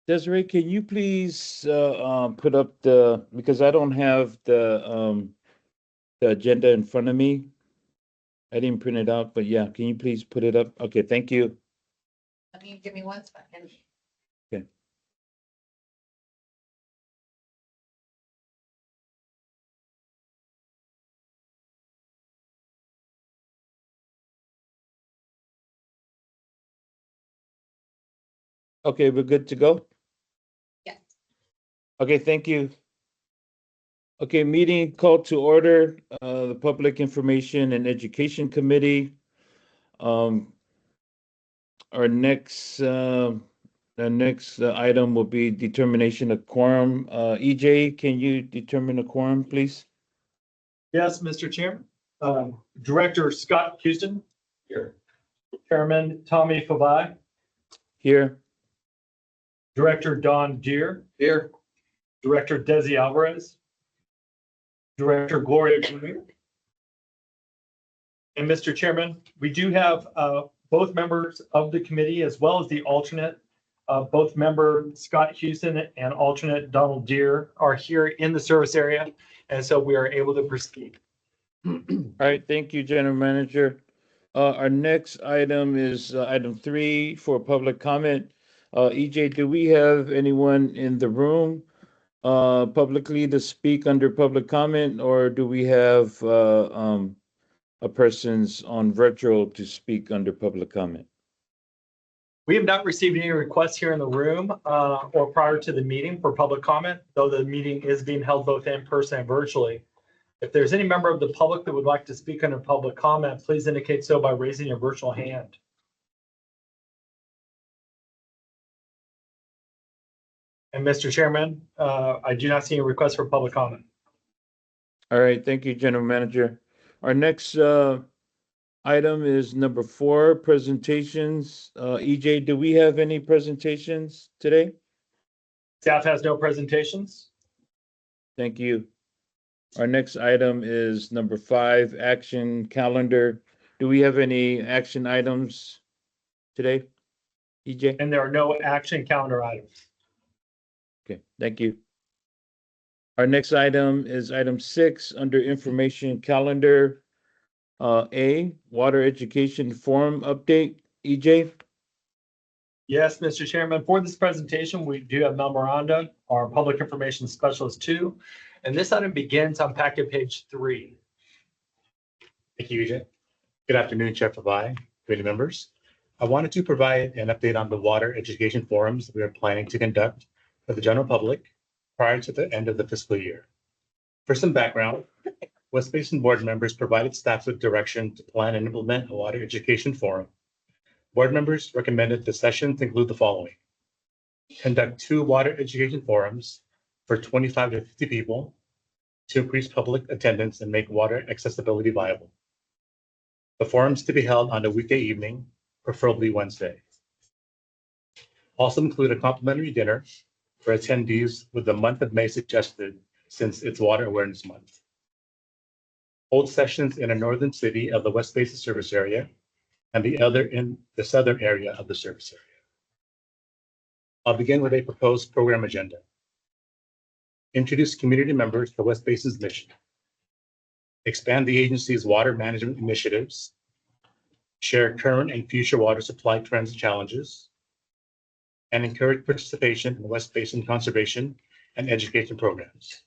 Desiree, can you please put up because I don't have the agenda in front of me. I didn't print it out, but yeah, can you please put it up? Okay, thank you. Let me give me 1 second. Okay. Okay, we're good to go? Yes. Okay, thank you. Okay, meeting called to order, the Public Information and Education Committee. Our next item will be determination of quorum. EJ, can you determine a quorum, please? Yes, Mr. Chairman. Director Scott Houston. Here. Chairman Tommy Fabai. Here. Director Don Deere. Here. Director Desi Alvarez. Director Gloria Grumia. And Mr. Chairman, we do have both members of the committee as well as the alternate. Both member Scott Houston and alternate Donald Deere are here in the service area. And so we are able to proceed. All right, thank you, General Manager. Our next item is item 3 for public comment. EJ, do we have anyone in the room publicly to speak under public comment, or do we have a person's on virtual to speak under public comment? We have not received any requests here in the room or prior to the meeting for public comment, though the meeting is being held both in person and virtually. If there's any member of the public that would like to speak under public comment, please indicate so by raising your virtual hand. And Mr. Chairman, I do not see any requests for public comment. All right, thank you, General Manager. Our next item is number 4, presentations. EJ, do we have any presentations today? Staff has no presentations. Thank you. Our next item is number 5, action calendar. Do we have any action items today, EJ? And there are no action calendar items. Okay, thank you. Our next item is item 6 under information calendar. A, water education forum update. EJ? Yes, Mr. Chairman, for this presentation, we do have Mel Miranda, our Public Information Specialist 2, and this item begins on packet page 3. Thank you, EJ. Good afternoon, Chair Fabai, committee members. I wanted to provide an update on the water education forums we are planning to conduct for the general public prior to the end of the fiscal year. For some background, West Basin board members provided staff with direction to plan and implement a water education forum. Board members recommended the sessions include the following: conduct 2 water education forums for 25 to 50 people to increase public attendance and make water accessibility viable. The forums to be held on a weekday evening, preferably Wednesday. Also include a complimentary dinner for attendees with the month of May suggested since it's Water Awareness Month. Hold sessions in a northern city of the West Basin service area and the other in the southern area of the service area. I'll begin with a proposed program agenda. Introduce community members to West Basin's mission. Expand the agency's water management initiatives. Share current and future water supply trends and challenges. And encourage participation in West Basin conservation and education programs.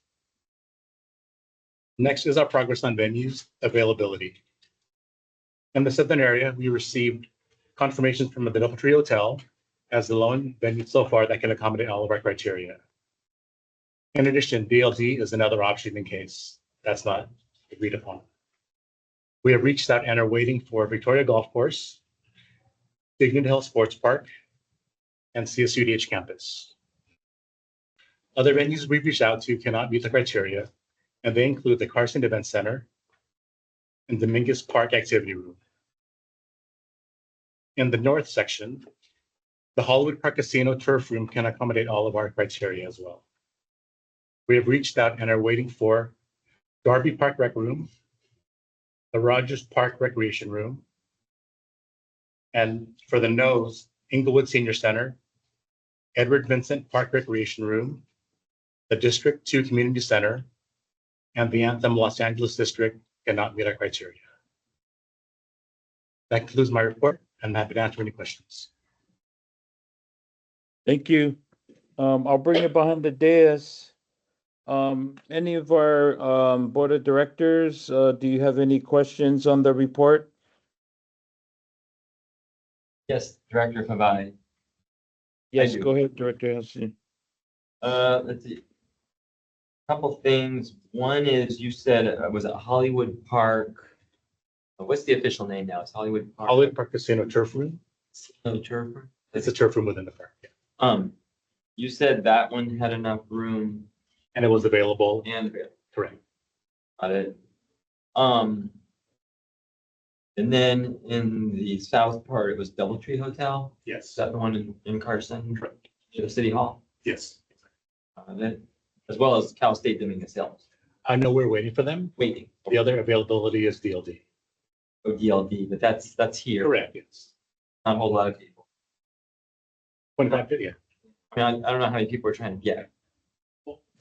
Next is our progress on venues availability. In the southern area, we received confirmations from the DoubleTree Hotel as the lone venue so far that can accommodate all of our criteria. In addition, DLD is another option in case that's not agreed upon. We have reached out and are waiting for Victoria Golf Course, Dignity Hill Sports Park, and CSUDH campus. Other venues we've reached out to cannot meet the criteria, and they include the Carson Event Center and Dominguez Park Activity Room. In the north section, the Hollywood Park Casino Turf Room can accommodate all of our criteria as well. We have reached out and are waiting for Darby Park Rec Room, the Rogers Park Recreation Room, and for the no's, Inglewood Senior Center, Edward Vincent Park Recreation Room, the District 2 Community Center, and the Anthem Los Angeles District cannot meet our criteria. That concludes my report. I'm happy to answer any questions. Thank you. I'll bring it behind the dais. Any of our board of directors, do you have any questions on the report? Yes, Director Fabai. Yes, do. go ahead, Director Hudson. Let's see. Couple things. One is you said, was it Hollywood Park? What's the official name now? It's Hollywood Park. Hollywood Park Casino Turf Room. No, turf. It's a turf room within the park. You said that one had enough room And it was available. and Correct. got it. And then in the south part, it was Doubletree Hotel. Is Yes. that the one in Carson? Correct. Near the City Hall? Yes. Then, as well as Cal State Dominguez Hills. I know we're waiting for them. Waiting. The other availability is DLD. Oh, DLD, but that's here. Correct, yes. Not a whole lot of people. 25, yeah. I mean, I don't know how many people are trying to get.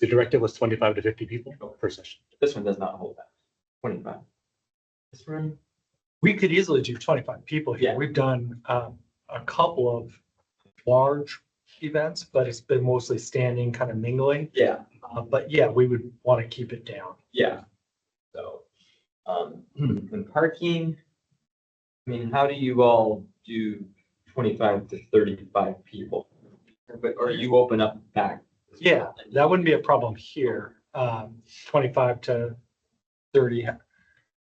The directive was 25 to 50 people per session. This one does not hold that. 25. This one? We could easily do 25 people here. Yeah. We've done a couple of large events, but it's been mostly standing, kind of mingling. Yeah, But yeah, we would want to keep it down. yeah. So, and parking, I mean, how do you all do 25 to 35 people? But, or you open up back? Yeah, that wouldn't be a problem here. 25 to 30. How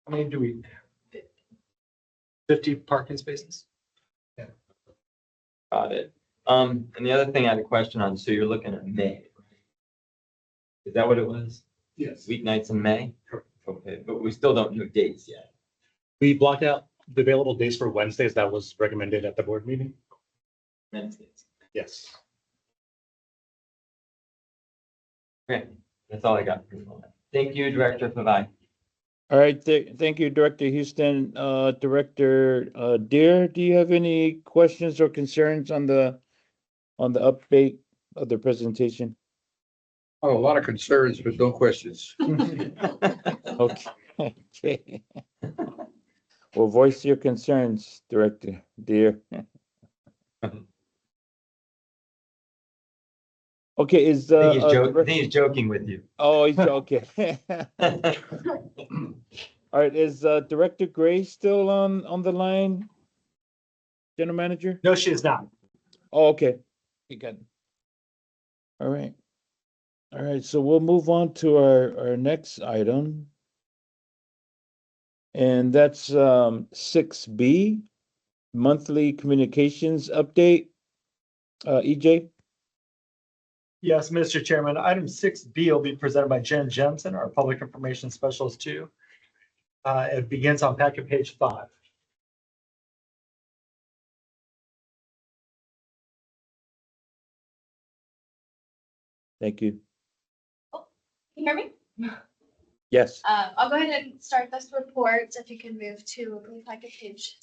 many do we? 50 parking spaces? Got it. And the other thing I had a question on, so you're looking at May. Is that what it was? Yes. Weeknights in May? Correct. Okay, but we still don't know dates yet. We blocked out the available days for Wednesdays. That was recommended at the board meeting. Wednesdays. Yes. Okay, that's all I got for the moment. Thank you, Director Favai. All right, thank you, Director Houston. Director Deere, do you have any questions or concerns on the update of the presentation? Oh, a lot of concerns, but no questions. Okay. Well, voice your concerns, Director Deere. Okay, is I think he's joking, I direct- think he's joking with you. Oh, he's okay. All right, is Director Gray still on the line? General Manager? No, she is not. Oh, okay. You got it. All right. All right, so we'll move on to our next item. And that's 6B, monthly communications update. EJ? Yes, Mr. Chairman, item 6B will be presented by Jen Jensen, our Public Information Specialist 2. It begins on packet page 5. Thank you. Can you hear me? Yes. I'll go ahead and start this report. If you can move to, I believe, like a page.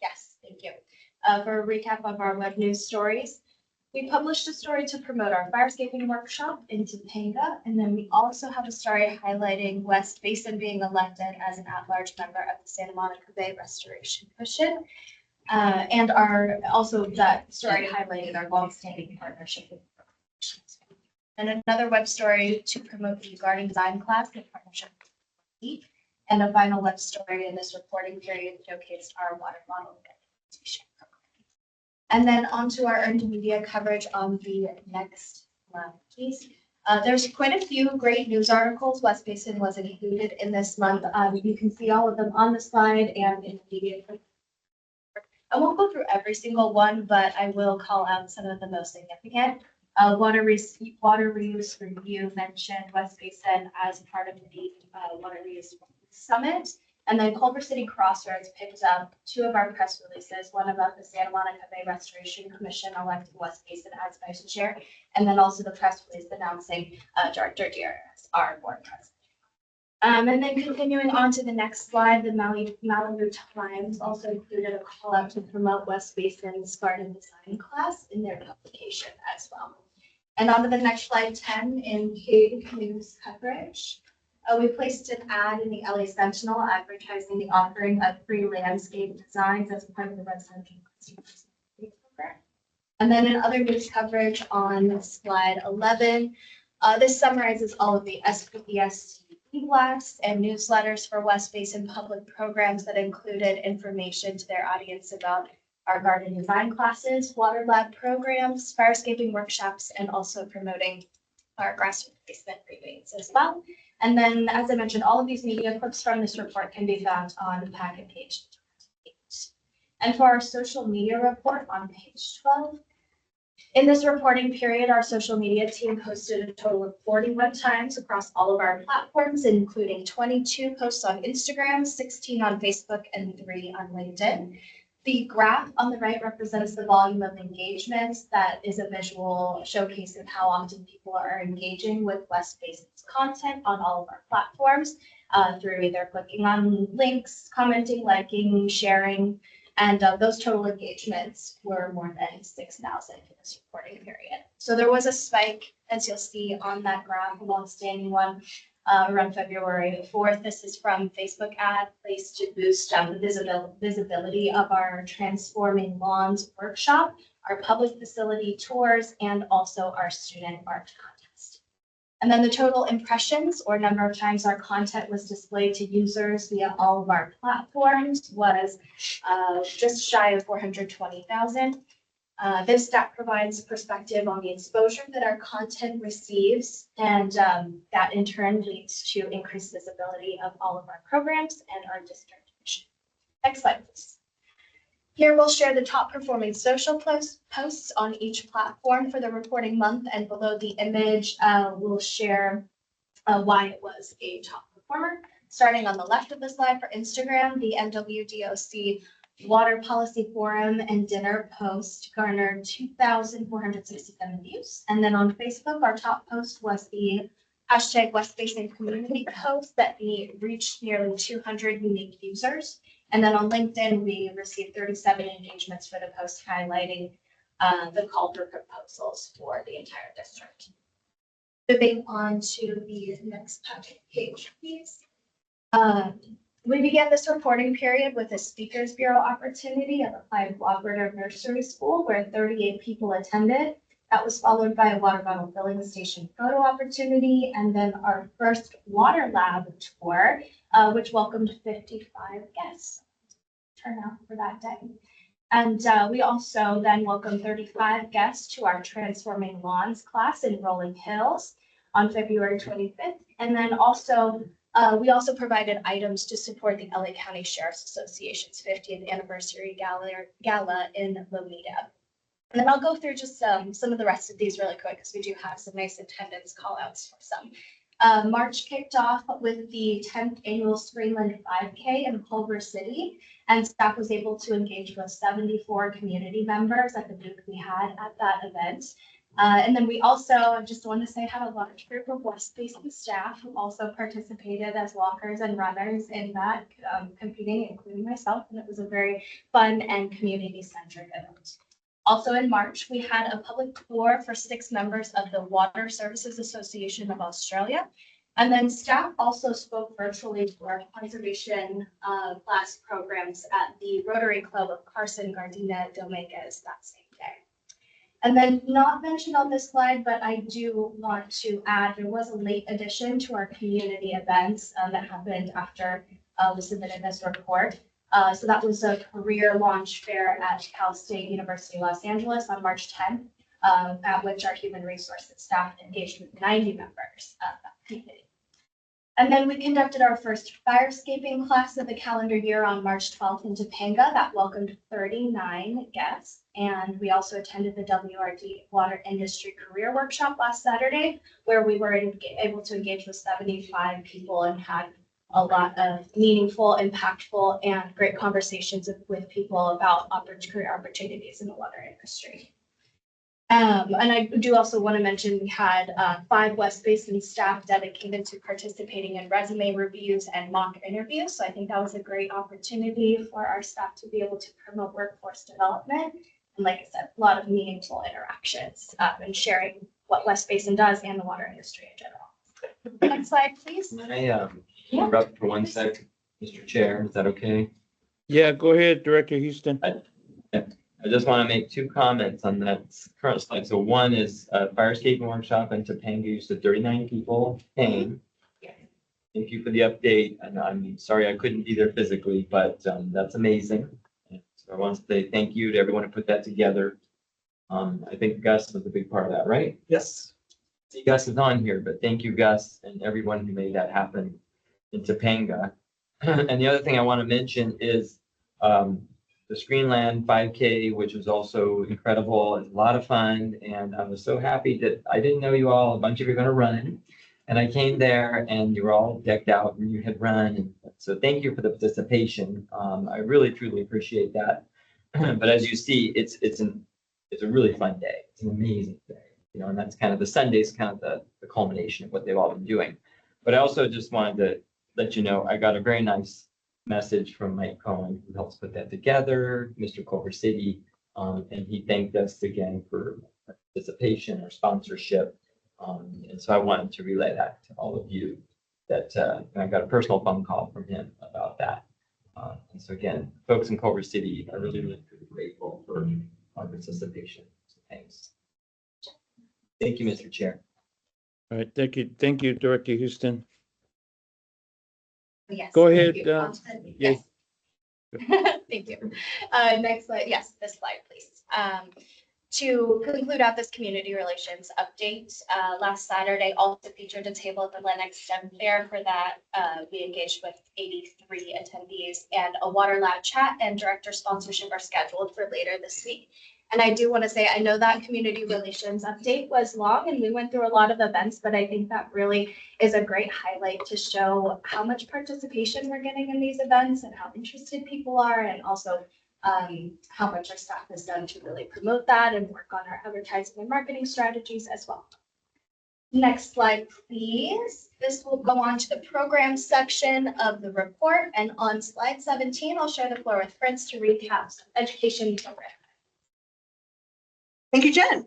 Yes, thank you. For a recap of our web news stories. We published a story to promote our firescaping workshop in Topanga, and then we also have a story highlighting West Basin being elected as an at-large member of the Santa Monica Bay Restoration Commission. And also that story highlighted our longstanding partnership with. And another web story to promote the garden design class in partnership with LEAP. And a final web story in this reporting period showcased our water model implementation program. And then onto our earned media coverage on the next slide, please. There's quite a few great news articles. West Basin was included in this month. You can see all of them on the slide and in the media. I won't go through every single one, but I will call out some of the most significant. Water Reuse Review mentioned West Basin as part of the Water Reuse Summit. And then Culver City Crossroads picked up 2 of our press releases, one about the Santa Monica Bay Restoration Commission electing West Basin as vice chair, and then also the press release announcing Director Deere as our board president. And then continuing on to the next slide, the Malibu Times also included a call out to promote West Basin's garden design class in their publication as well. And on to the next slide, 10, in paid news coverage. We placed an ad in the LA Sentinel advertising the offering of free landscape designs as part of the residential customers program. And then in other news coverage on slide 11, this summarizes all of the SPES blasts and newsletters for West Basin public programs that included information to their audience about our garden design classes, water lab programs, firescaping workshops, and also promoting our grass replacement rebates as well. And then, as I mentioned, all of these media clips from this report can be found on packet page 8. And for our social media report on page 12, in this reporting period, our social media team posted a total of 41 times across all of our platforms, including 22 posts on Instagram, 16 on Facebook, and 3 on LinkedIn. The graph on the right represents the volume of engagements. That is a visual showcase of how often people are engaging with West Basin's content on all of our platforms through either clicking on links, commenting, liking, sharing, and those total engagements were more than 6,000 for this reporting period. So there was a spike, as you'll see on that graph, a long-standing one, around February 4th. This is from Facebook ad placed to boost the visibility of our Transforming Lawns workshop, our public facility tours, and also our student art contest. And then the total impressions or number of times our content was displayed to users via all of our platforms was just shy of 420,000. This stat provides perspective on the exposure that our content receives, and that in turn leads to increased visibility of all of our programs and our district mission. Next slide, please. Here we'll share the top performing social posts on each platform for the reporting month, and below the image, we'll share why it was a top performer. Starting on the left of the slide for Instagram, the NWDOC Water Policy Forum and Dinner post garnered 2,467 views. And then on Facebook, our top post was the hashtag West Basin community post that reached nearly 200 unique users. And then on LinkedIn, we received 37 engagements for the post highlighting the call for proposals for the entire district. Moving on to the next page, please. We began this reporting period with a Speakers Bureau opportunity at the Clyde Cooperative Nursery School where 38 people attended. That was followed by a water bottle filling station photo opportunity, and then our first water lab tour, which welcomed 55 guests. Turnout for that day. And we also then welcomed 35 guests to our Transforming Lawns class in Rolling Hills on February 25th. And then also, we also provided items to support the LA County Sheriff's Association's 50th anniversary gala in Lomita. And then I'll go through just some of the rest of these really quick because we do have some nice attendance call outs for some. March kicked off with the 10th annual Screenland 5K in Culver City, and staff was able to engage with 74 community members at the booth we had at that event. And then we also, I just want to say, had a large group of West Basin staff who also participated as walkers and runners in that, competing, including myself, and it was a very fun and community-centric event. Also in March, we had a public tour for 6 members of the Water Services Association of Australia. And then staff also spoke virtually to our conservation class programs at the Rotary Club of Carson, Gardena, Dominguez that same day. And then not mentioned on this slide, but I do want to add, there was a late addition to our community events that happened after we submitted this report. So that was a career launch fair at Cal State University, Los Angeles on March 10th, at which our human resources staff engaged with 90 members of that community. And then we conducted our first firescaping class of the calendar year on March 12th in Topanga that welcomed 39 guests. And we also attended the WRD Water Industry Career Workshop last Saturday, where we were able to engage with 75 people and had a lot of meaningful, impactful, and great conversations with people about career opportunities in the water industry. And I do also want to mention, we had 5 West Basin staff dedicated to participating in resume reviews and mock interviews. So I think that was a great opportunity for our staff to be able to promote workforce development. And like I said, a lot of meaningful interactions and sharing what West Basin does and the water industry in general. Next slide, please. Can I interrupt for one sec, Mr. Chair? Is that okay? Yeah, go ahead, Director Houston. I just want to make 2 comments on that current slide. So one is fire escaping workshop in Topanga used to 39 people came. Thank you for the update. And I'm sorry I couldn't be there physically, but that's amazing. So I want to say thank you to everyone who put that together. I think Gus was a big part of that, right? Yes. See, Gus is on here, but thank you, Gus, and everyone who made that happen in Topanga. And the other thing I want to mention is the Screenland 5K, which was also incredible. It's a lot of fun. And I was so happy that I didn't know you all, a bunch of you are going to run. And I came there and you were all decked out and you had run. And so thank you for the participation. I really, truly appreciate that. But as you see, it's a really fun day. It's an amazing day. You know, and that's kind of the Sunday's kind of the culmination of what they've all been doing. But I also just wanted to let you know, I got a very nice message from Mike Cohen, who helps put that together, Mr. Culver City, and he thanked us again for participation or sponsorship. And so I wanted to relay that to all of you that I got a personal phone call from him about that. And so again, folks in Culver City are really, really grateful for our participation. So thanks. Thank you, Mr. Chair. All right, thank you. Thank you, Director Houston. Yes. Go thank ahead, you. yes. Thank you. Next slide. Yes, this slide, please. To conclude out this community relations update, last Saturday also featured a table at the Lennox STEM Fair. For that, we engaged with 83 attendees, and a water lab chat and director sponsorship are scheduled for later this week. And I do want to say, I know that community relations update was long and we went through a lot of events, but I think that really is a great highlight to show how much participation we're getting in these events and how interested people are, and also how much our staff has done to really promote that and work on our advertising and marketing strategies as well. Next slide, please. This will go on to the program section of the report. And on slide 17, I'll share the floor with Fritz to recap some education program. Thank you, Jen.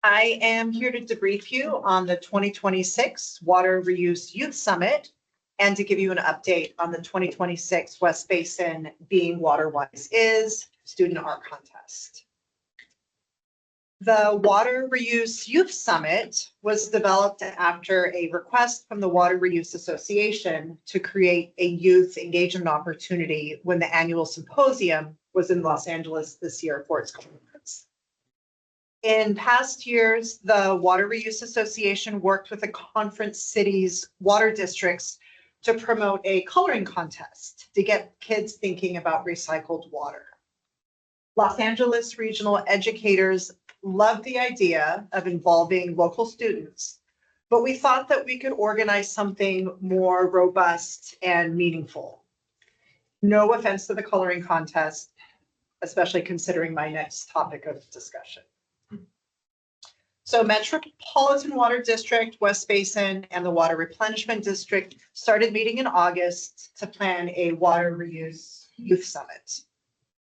I am here to debrief you on the 2026 Water Reuse Youth Summit and to give you an update on the 2026 West Basin Being Water Wise Is Student Art Contest. The Water Reuse Youth Summit was developed after a request from the Water Reuse Association to create a youth engagement opportunity when the annual symposium was in Los Angeles this year for its conference. In past years, the Water Reuse Association worked with the conference cities' water districts to promote a coloring contest to get kids thinking about recycled water. Los Angeles regional educators loved the idea of involving local students, but we thought that we could organize something more robust and meaningful. No offense to the coloring contest, especially considering my next topic of discussion. So Metropolitan Water District, West Basin, and the Water Replenishment District started meeting in August to plan a Water Reuse Youth Summit.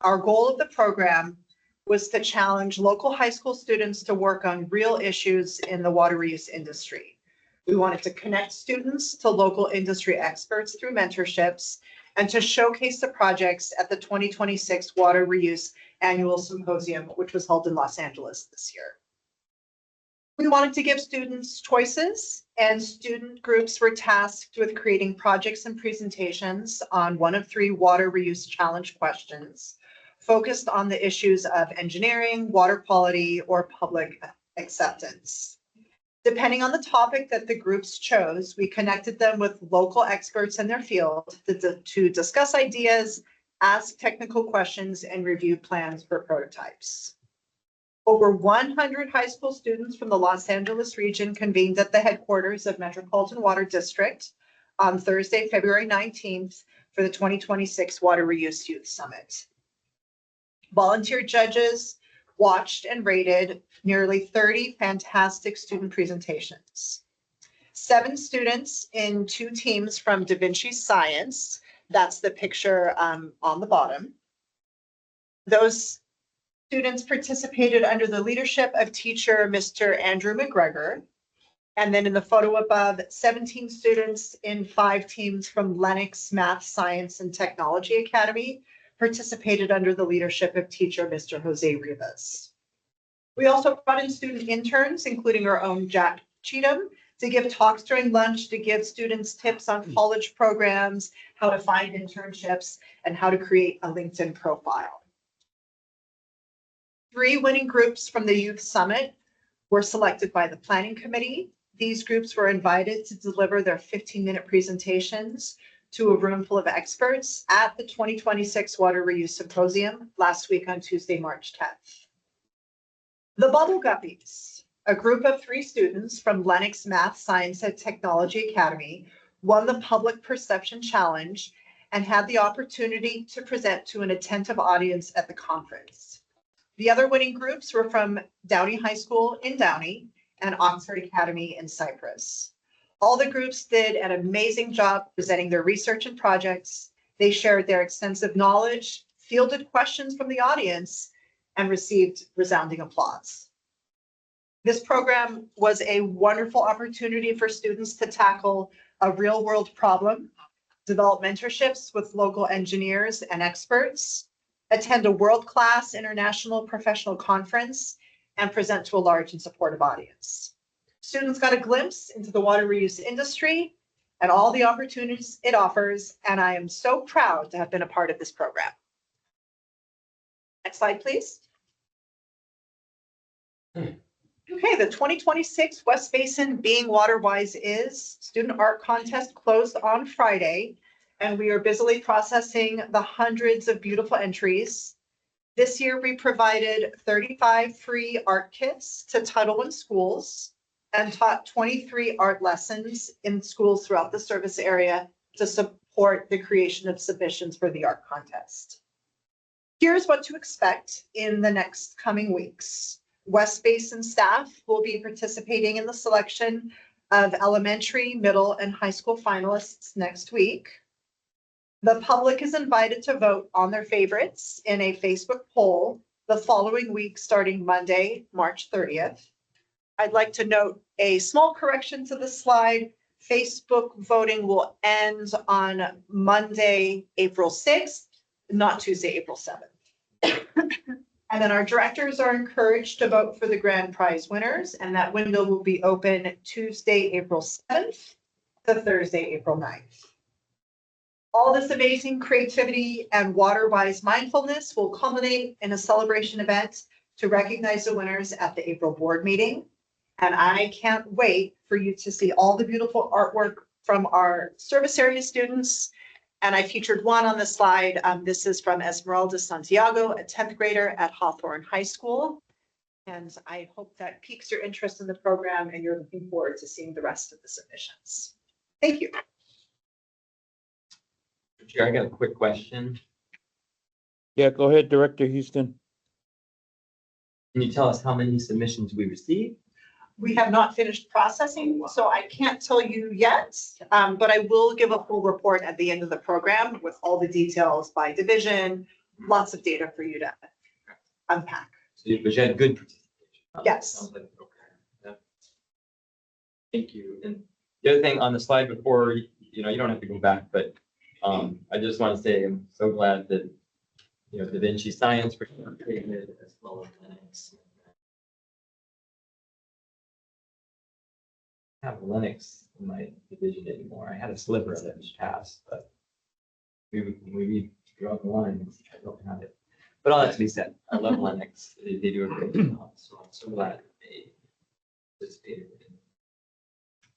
Our goal of the program was to challenge local high school students to work on real issues in the water reuse industry. We wanted to connect students to local industry experts through mentorships and to showcase the projects at the 2026 Water Reuse Annual Symposium, which was held in Los Angeles this year. We wanted to give students choices, and student groups were tasked with creating projects and presentations on one of 3 water reuse challenge questions focused on the issues of engineering, water quality, or public acceptance. Depending on the topic that the groups chose, we connected them with local experts in their field to discuss ideas, ask technical questions, and review plans for prototypes. Over 100 high school students from the Los Angeles region convened at the headquarters of Metropolitan Water District on Thursday, February 19th for the 2026 Water Reuse Youth Summit. Volunteer judges watched and rated nearly 30 fantastic student presentations. 7 students in 2 teams from Da Vinci Science. That's the picture on the bottom. Those students participated under the leadership of teacher Mr. Andrew McGregor. And then in the photo above, 17 students in 5 teams from Lennox Math, Science, and Technology Academy participated under the leadership of teacher Mr. Jose Rivas. We also brought in student interns, including our own Jack Cheatham, to give talks during lunch, to give students tips on college programs, how to find internships, and how to create a LinkedIn profile. 3 winning groups from the Youth Summit were selected by the planning committee. These groups were invited to deliver their 15-minute presentations to a room full of experts at the 2026 Water Reuse Symposium last week on Tuesday, March 10th. The Bubble Guppies, a group of 3 students from Lennox Math, Science, and Technology Academy, won the Public Perception Challenge and had the opportunity to present to an attentive audience at the conference. The other winning groups were from Downey High School in Downey and Oxford Academy in Cyprus. All the groups did an amazing job presenting their research and projects. They shared their extensive knowledge, fielded questions from the audience, and received resounding applause. This program was a wonderful opportunity for students to tackle a real-world problem, develop mentorships with local engineers and experts, attend a world-class international professional conference, and present to a large and supportive audience. Students got a glimpse into the water reuse industry and all the opportunities it offers, and I am so proud to have been a part of this program. Next slide, please. Okay, the 2026 West Basin Being Water Wise Is Student Art Contest closed on Friday, and we are busily processing the hundreds of beautiful entries. This year, we provided 35 free art kits to Title I schools and taught 23 art lessons in schools throughout the service area to support the creation of submissions for the art contest. Here's what to expect in the next coming weeks. West Basin staff will be participating in the selection of elementary, middle, and high school finalists next week. The public is invited to vote on their favorites in a Facebook poll the following week, starting Monday, March 30th. I'd like to note a small correction to the slide. Facebook voting will end on Monday, April 6th, not Tuesday, April 7th. And then our directors are encouraged to vote for the grand prize winners, and that window will be open Tuesday, April 7th to Thursday, April 9th. All this amazing creativity and water-wise mindfulness will culminate in a celebration event to recognize the winners at the April board meeting. And I can't wait for you to see all the beautiful artwork from our service area students. And I featured one on the slide. This is from Esmeralda Santiago, a 10th grader at Hawthorne High School. And I hope that piques your interest in the program and you're looking forward to seeing the rest of the submissions. Thank you. Chair, I got a quick question. Yeah, go ahead, Director Houston. Can you tell us how many submissions we received? We have not finished processing, so I can't tell you yet, but I will give a full report at the end of the program with all the details by division, lots of data for you to unpack. So you had good participation. Yes. Sounds like, okay. Yeah. Thank you. And the other thing on the slide before, you don't have to go back, but I just want to say I'm so glad that, Da Vinci Science participated as well as Lennox. I don't have Lennox in my division anymore. I had a sliver of it which passed, but we draw the line. I don't have it. But all that to be said, I love Lennox. They do a great job. So I'm so glad that they participated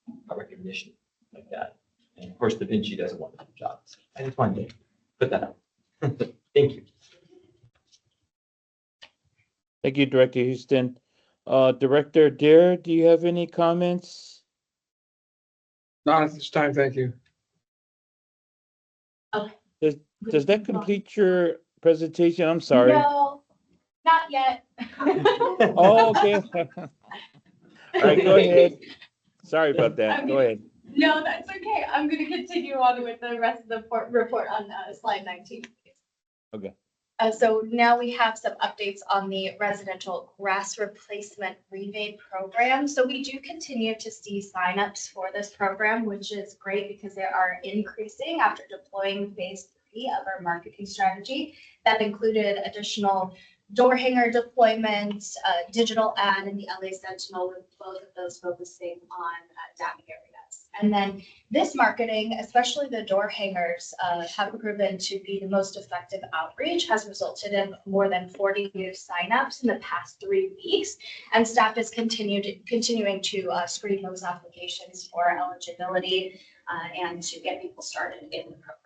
in a recognition like that. And of course, Da Vinci does a wonderful job. So I just wanted to put that out. Thank you. Thank you, Director Houston. Director Dare, do you have any comments? Not at this time, thank you. Does that complete your presentation? I'm sorry. No, not yet. Oh, okay. All right, go ahead. Sorry about that. Go ahead. No, that's okay. I'm gonna continue on with the rest of the report on slide 19. Okay. So now we have some updates on the residential grass replacement rebate program. So we do continue to see signups for this program, which is great because they are increasing after deploying phase 3 of our marketing strategy. That included additional door hanger deployments, digital ad in the LA Sentinel, with both of those focusing on dam areas. And then this marketing, especially the door hangers, have proven to be the most effective outreach, has resulted in more than 40 new signups in the past 3 weeks. And staff is continuing to screen those applications for eligibility and to get people started in the program.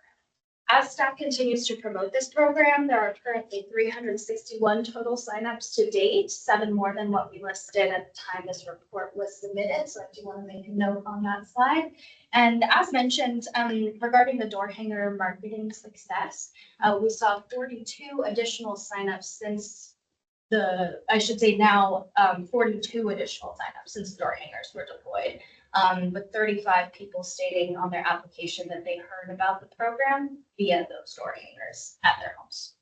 As staff continues to promote this program, there are currently 361 total signups to date, 7 more than what we listed at the time this report was submitted. So I do want to make a note on that slide. And as mentioned, regarding the door hanger marketing success, we saw 42 additional signups since I should say now 42 additional signups since door hangers were deployed. With 35 people stating on their application that they heard about the program via those door hangers at their homes.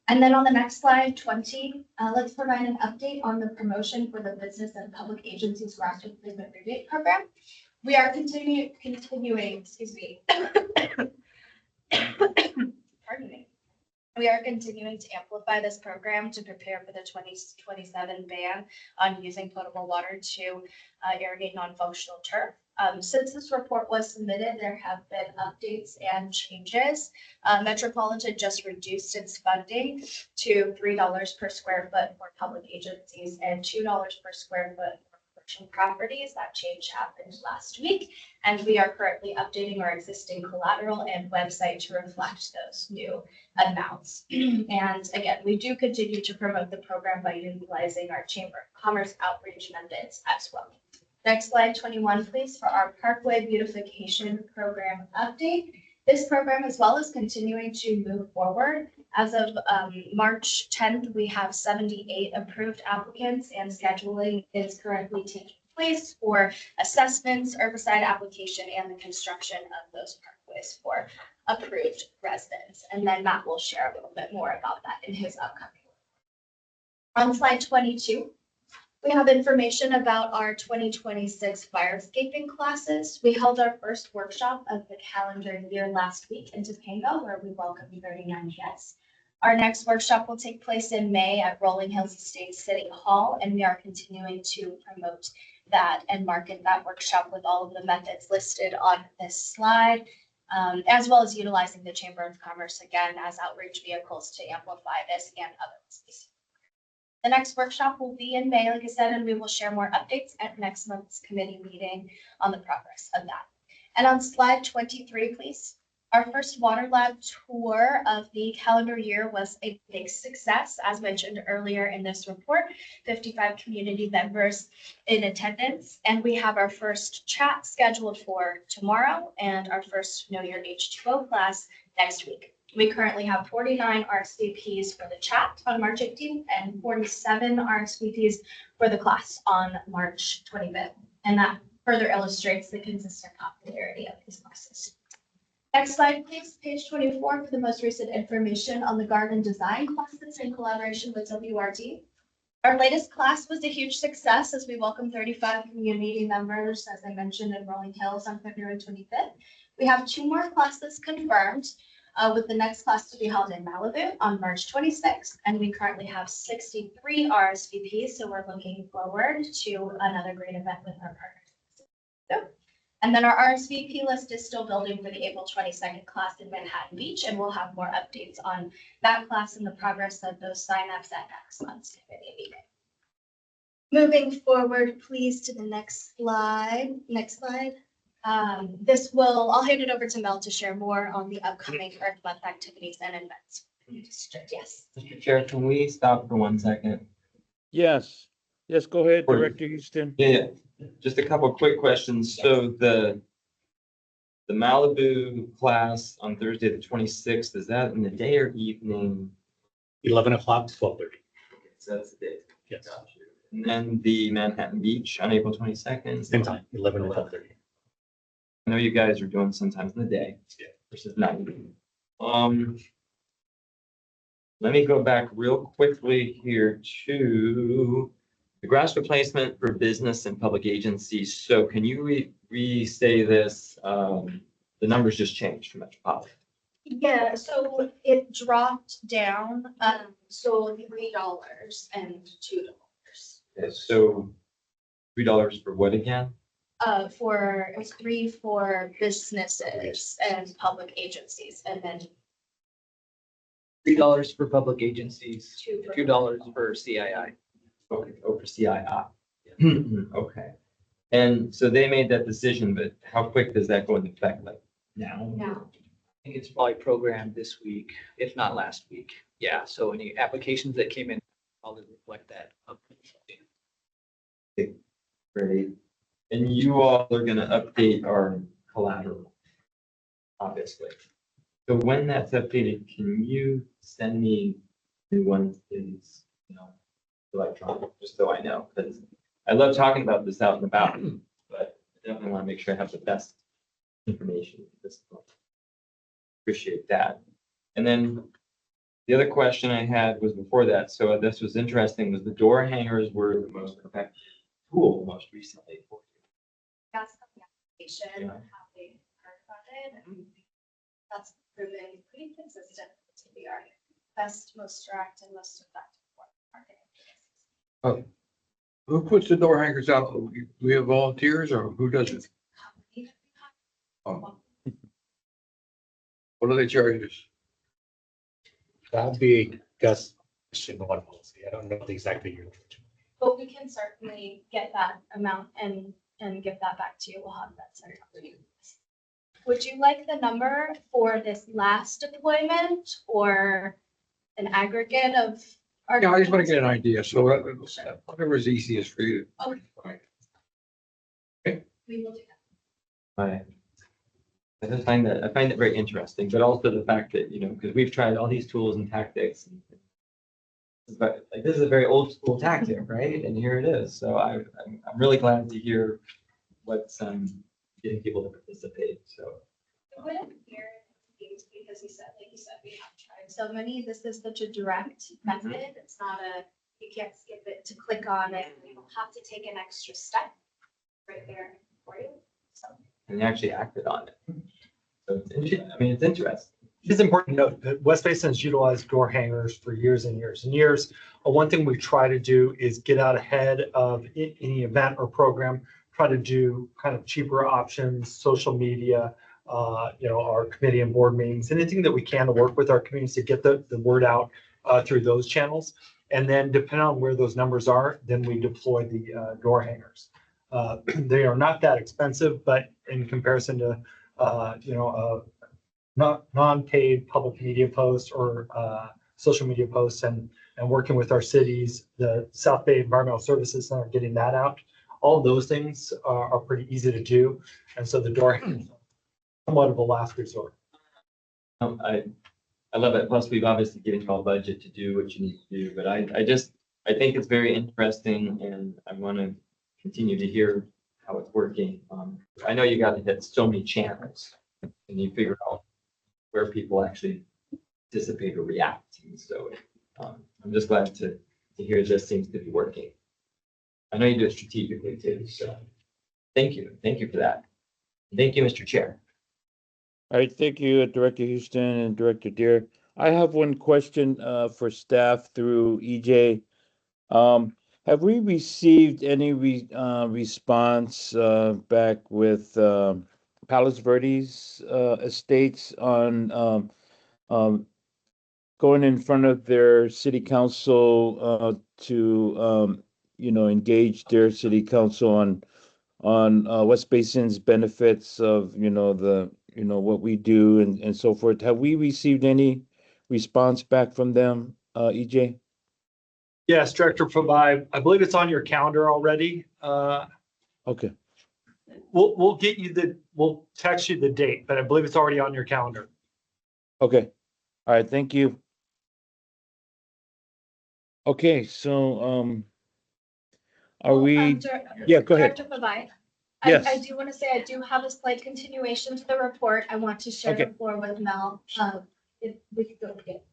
And then on the next slide, 20, let's provide an update on the promotion for the Business and Public Agencies Grass Replacement Rebate Program. We are continuing, excuse me. Pardon me. We are continuing to amplify this program to prepare for the 2027 ban on using potable water to irrigate non-functional turf. Since this report was submitted, there have been updates and changes. Metropolitan just reduced its funding to $3 per square foot for public agencies and $2 per square foot for commercial properties. That change happened last week, and we are currently updating our existing collateral and website to reflect those new amounts. And again, we do continue to promote the program by utilizing our Chamber of Commerce outreach methods as well. Next slide, 21, please, for our Parkway Beautification Program update. This program as well is continuing to move forward. As of March 10th, we have 78 approved applicants, and scheduling is currently taking place for assessments, herbicide application, and the construction of those parkways for approved residents. And then Matt will share a little bit more about that in his upcoming. On slide 22, we have information about our 2026 fire escaping classes. We held our first workshop of the calendar year last week in Topanga, where we welcomed 39 guests. Our next workshop will take place in May at Rolling Hills Estates City Hall, and we are continuing to promote that and market that workshop with all of the methods listed on this slide, as well as utilizing the Chamber of Commerce again as outreach vehicles to amplify this and other businesses. The next workshop will be in May, like I said, and we will share more updates at next month's committee meeting on the progress of that. And on slide 23, please. Our first water lab tour of the calendar year was a big success, as mentioned earlier in this report, 55 community members in attendance. And we have our first chat scheduled for tomorrow and our first Know Your H2O class next week. We currently have 49 RSVPs for the chat on March 18th and 47 RSVPs for the class on March 25th. And that further illustrates the consistent popularity of these classes. Next slide, please. Page 24 for the most recent information on the garden design classes in collaboration with WRD. Our latest class was a huge success as we welcomed 35 community members, as I mentioned, in Rolling Hills on February 25th. We have 2 more classes confirmed, with the next class to be held in Malibu on March 26th. And we currently have 63 RSVPs, so we're looking forward to another great event with our partners. And then our RSVP list is still building for the April 22nd class in Manhattan Beach, and we'll have more updates on that class and the progress of those signups at next month's committee meeting. Moving forward, please, to the next slide. Next slide. I'll hand it over to Mel to share more on the upcoming Earth Month activities and events. Yes. Mr. Chair, can we stop for 1 second? Yes. Yes, go ahead, Or- Director Houston. Yeah, just a couple quick questions. So the Malibu class on Thursday, the 26th, is that in the day or evening? 11 o'clock to 12:30. So that's the date. Yes, Got you. And then the Manhattan Beach on April 22nd. same time, 11 to 12:30. I know you guys are doing sometimes in the day. Yeah. Versus night. Let me go back real quickly here to the grass replacement for business and public agencies. So can you re-say this? The numbers just changed for Metropolitan. Yeah, so it dropped down, so $3 and $2. Okay, so $3 for what again? It was 3 for businesses and public agencies, and then $3 for public agencies, 2 for. $2 for CII. Okay, oh, for CII. Okay. And so they made that decision, but how quick does that go into effect? Like now? Now, I think it's probably programmed this week, if not last week. Yeah, so any applications that came in, I'll reflect that. Great. And you all are gonna update our collateral, obviously. So when that's updated, can you send me new ones, please? Electronic, just so I know, because I love talking about this out and about, but I definitely want to make sure I have the best information at this point. Appreciate that. And then the other question I had was before that, so this was interesting, was the door hangers were the most effective tool most recently for you. that's the application, Yeah. how they heard about it, and that's proven pretty consistent to be our best, most direct, and most effective marketing. Who puts the door hangers out? Do we have volunteers or who does it? Oh. What do they charge us? That'd be Gus, question one policy. I don't know the exact figure. But we can certainly get that amount and give that back to you. We'll have that sent out to you. Would you like the number for this last deployment or an aggregate of? our- Yeah, I just want to get an idea. So whatever is easiest for you. We will do that. I just find that, I find it very interesting, but also the fact that, because we've tried all these tools and tactics. But like, this is a very old school tactic, right? And here it is. So I'm really glad to hear what's getting people to participate, so. It wouldn't appear because like you said, we have tried so many. This is such a direct method. It's not you can't skip it to click on it. You don't have to take an extra step right there for you. So. And they actually acted on it. So it's interesting. It's important to note that West Basin has utilized door hangers for years and years and years. One thing we try to do is get out ahead of any event or program, try to do kind of cheaper options, social media, our committee and board meetings, anything that we can to work with our communities to get the word out through those channels. And then depending on where those numbers are, then we deploy the door hangers. They are not that expensive, but in comparison to, not non-paid public media posts or social media posts and working with our cities, the South Bay Environmental Services Center, getting that out. All of those things are pretty easy to do. And so the door hangers are somewhat of a last resort. I love it. Plus, we've obviously given you all budget to do what you need to do, but I think it's very interesting and I want to continue to hear how it's working. I know you got to hit so many channels and you figure out where people actually participate or react. And so I'm just glad to hear this seems to be working. I know you do it strategically too, so thank you. Thank you for that. Thank you, Mr. Chair. All right, thank you, Director Houston and Director Deere. I have one question for staff through EJ. Have we received any response back with Palos Verdes Estates on going in front of their city council to engage their city council on West Basin's benefits of what we do and so forth? Have we received any response back from them, EJ? Yes, Director Provide, I believe it's on your calendar already. Okay. We'll text you the date, but I believe it's already on your calendar. Okay. All right. Thank you. Okay, so, are Well, we, yeah, go ahead. Director Pavai, Yes. I do want to say I do have a slight continuation to the report. I want to share the Okay. floor with Mel. If we could go get.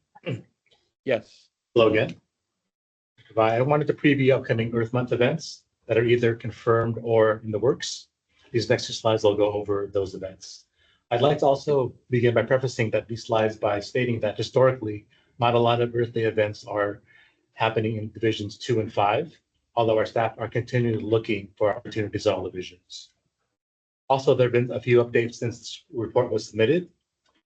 Yes. Hello again. I wanted to preview upcoming Earth Month events that are either confirmed or in the works. These next two slides will go over those events. I'd like to also begin by prefacing that these slides by stating that historically, not a lot of Earth Day events are happening in divisions 2 and 5, although our staff are continually looking for opportunities in all divisions. Also, there have been a few updates since this report was submitted.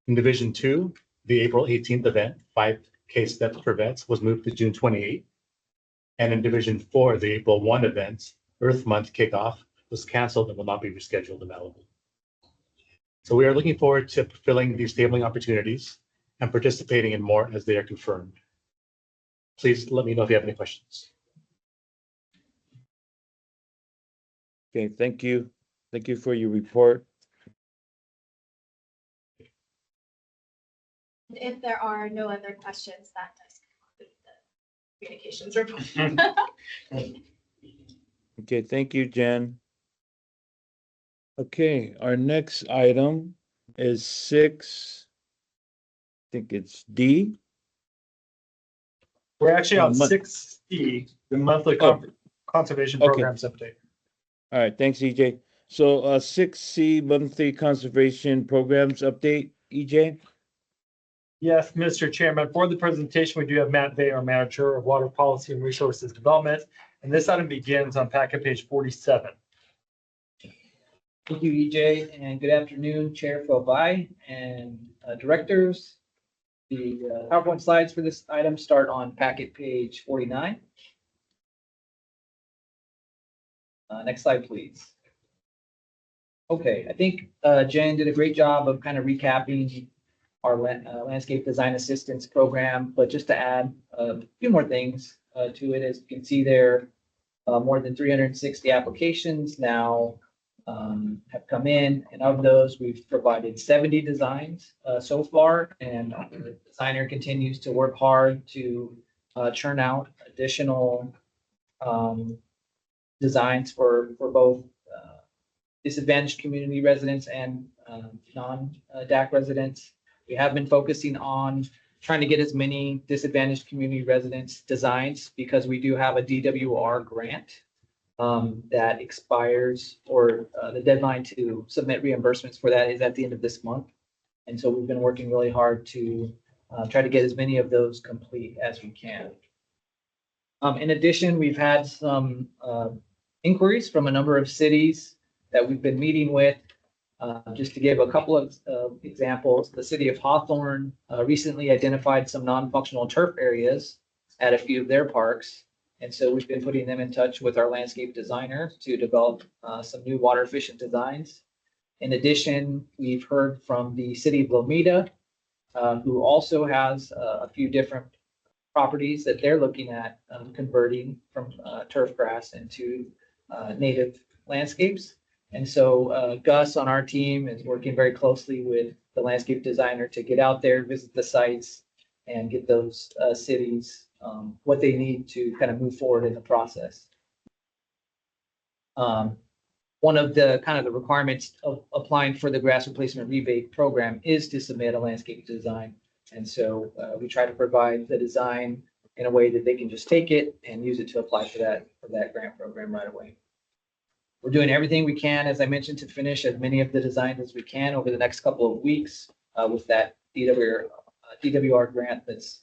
In Division 2, the April 18th event, 5K steps for vets, was moved to June 28th. And in Division 4, the April 1 event, Earth Month kickoff, was canceled and will not be rescheduled in Malibu. So we are looking forward to fulfilling these tabling opportunities and participating in more as they are confirmed. Please let me know if you have any questions. Okay, thank you. Thank you for your report. If there are no other questions, that does conclude the communications report. Okay, thank you, Jen. Okay, our next item is 6. I think it's D. We're actually on Month- 6C, the monthly Oh. conservation Okay. programs update. All right, thanks, EJ. So, 6C monthly conservation programs update, EJ? Yes, Mr. Chairman, for the presentation, we do have Matt Vay, our Manager of Water Policy and Resources Development. And this item begins on packet page 47. Thank you, EJ, and good afternoon, Chair Phobai and directors. The PowerPoint slides for this item start on packet page 49. Next slide, please. Okay, I think Jen did a great job of kind of recapping our landscape design assistance program, but just to add a few more things to it, as you can see there, more than 360 applications now have come in, and of those, we've provided 70 designs so far, and the designer continues to work hard to churn out additional designs for both disadvantaged community residents and non-DAC residents. We have been focusing on trying to get as many disadvantaged community residents designs because we do have a DWR grant that expires, or the deadline to submit reimbursements for that is at the end of this month. And so we've been working really hard to try to get as many of those complete as we can. In addition, we've had some inquiries from a number of cities that we've been meeting with. Just to give a couple of examples, the city of Hawthorne recently identified some non-functional turf areas at a few of their parks. And so we've been putting them in touch with our landscape designer to develop some new water efficient designs. In addition, we've heard from the city of Lomita, who also has a few different properties that they're looking at converting from turf grass into native landscapes. And so Gus on our team is working very closely with the landscape designer to get out there, visit the sites, and get those cities what they need to kind of move forward in the process. One of the kind of the requirements of applying for the grass replacement rebate program is to submit a landscape design. And so we try to provide the design in a way that they can just take it and use it to apply for that grant program right away. We're doing everything we can, as I mentioned, to finish as many of the designs as we can over the next couple of weeks with that DWR grant that's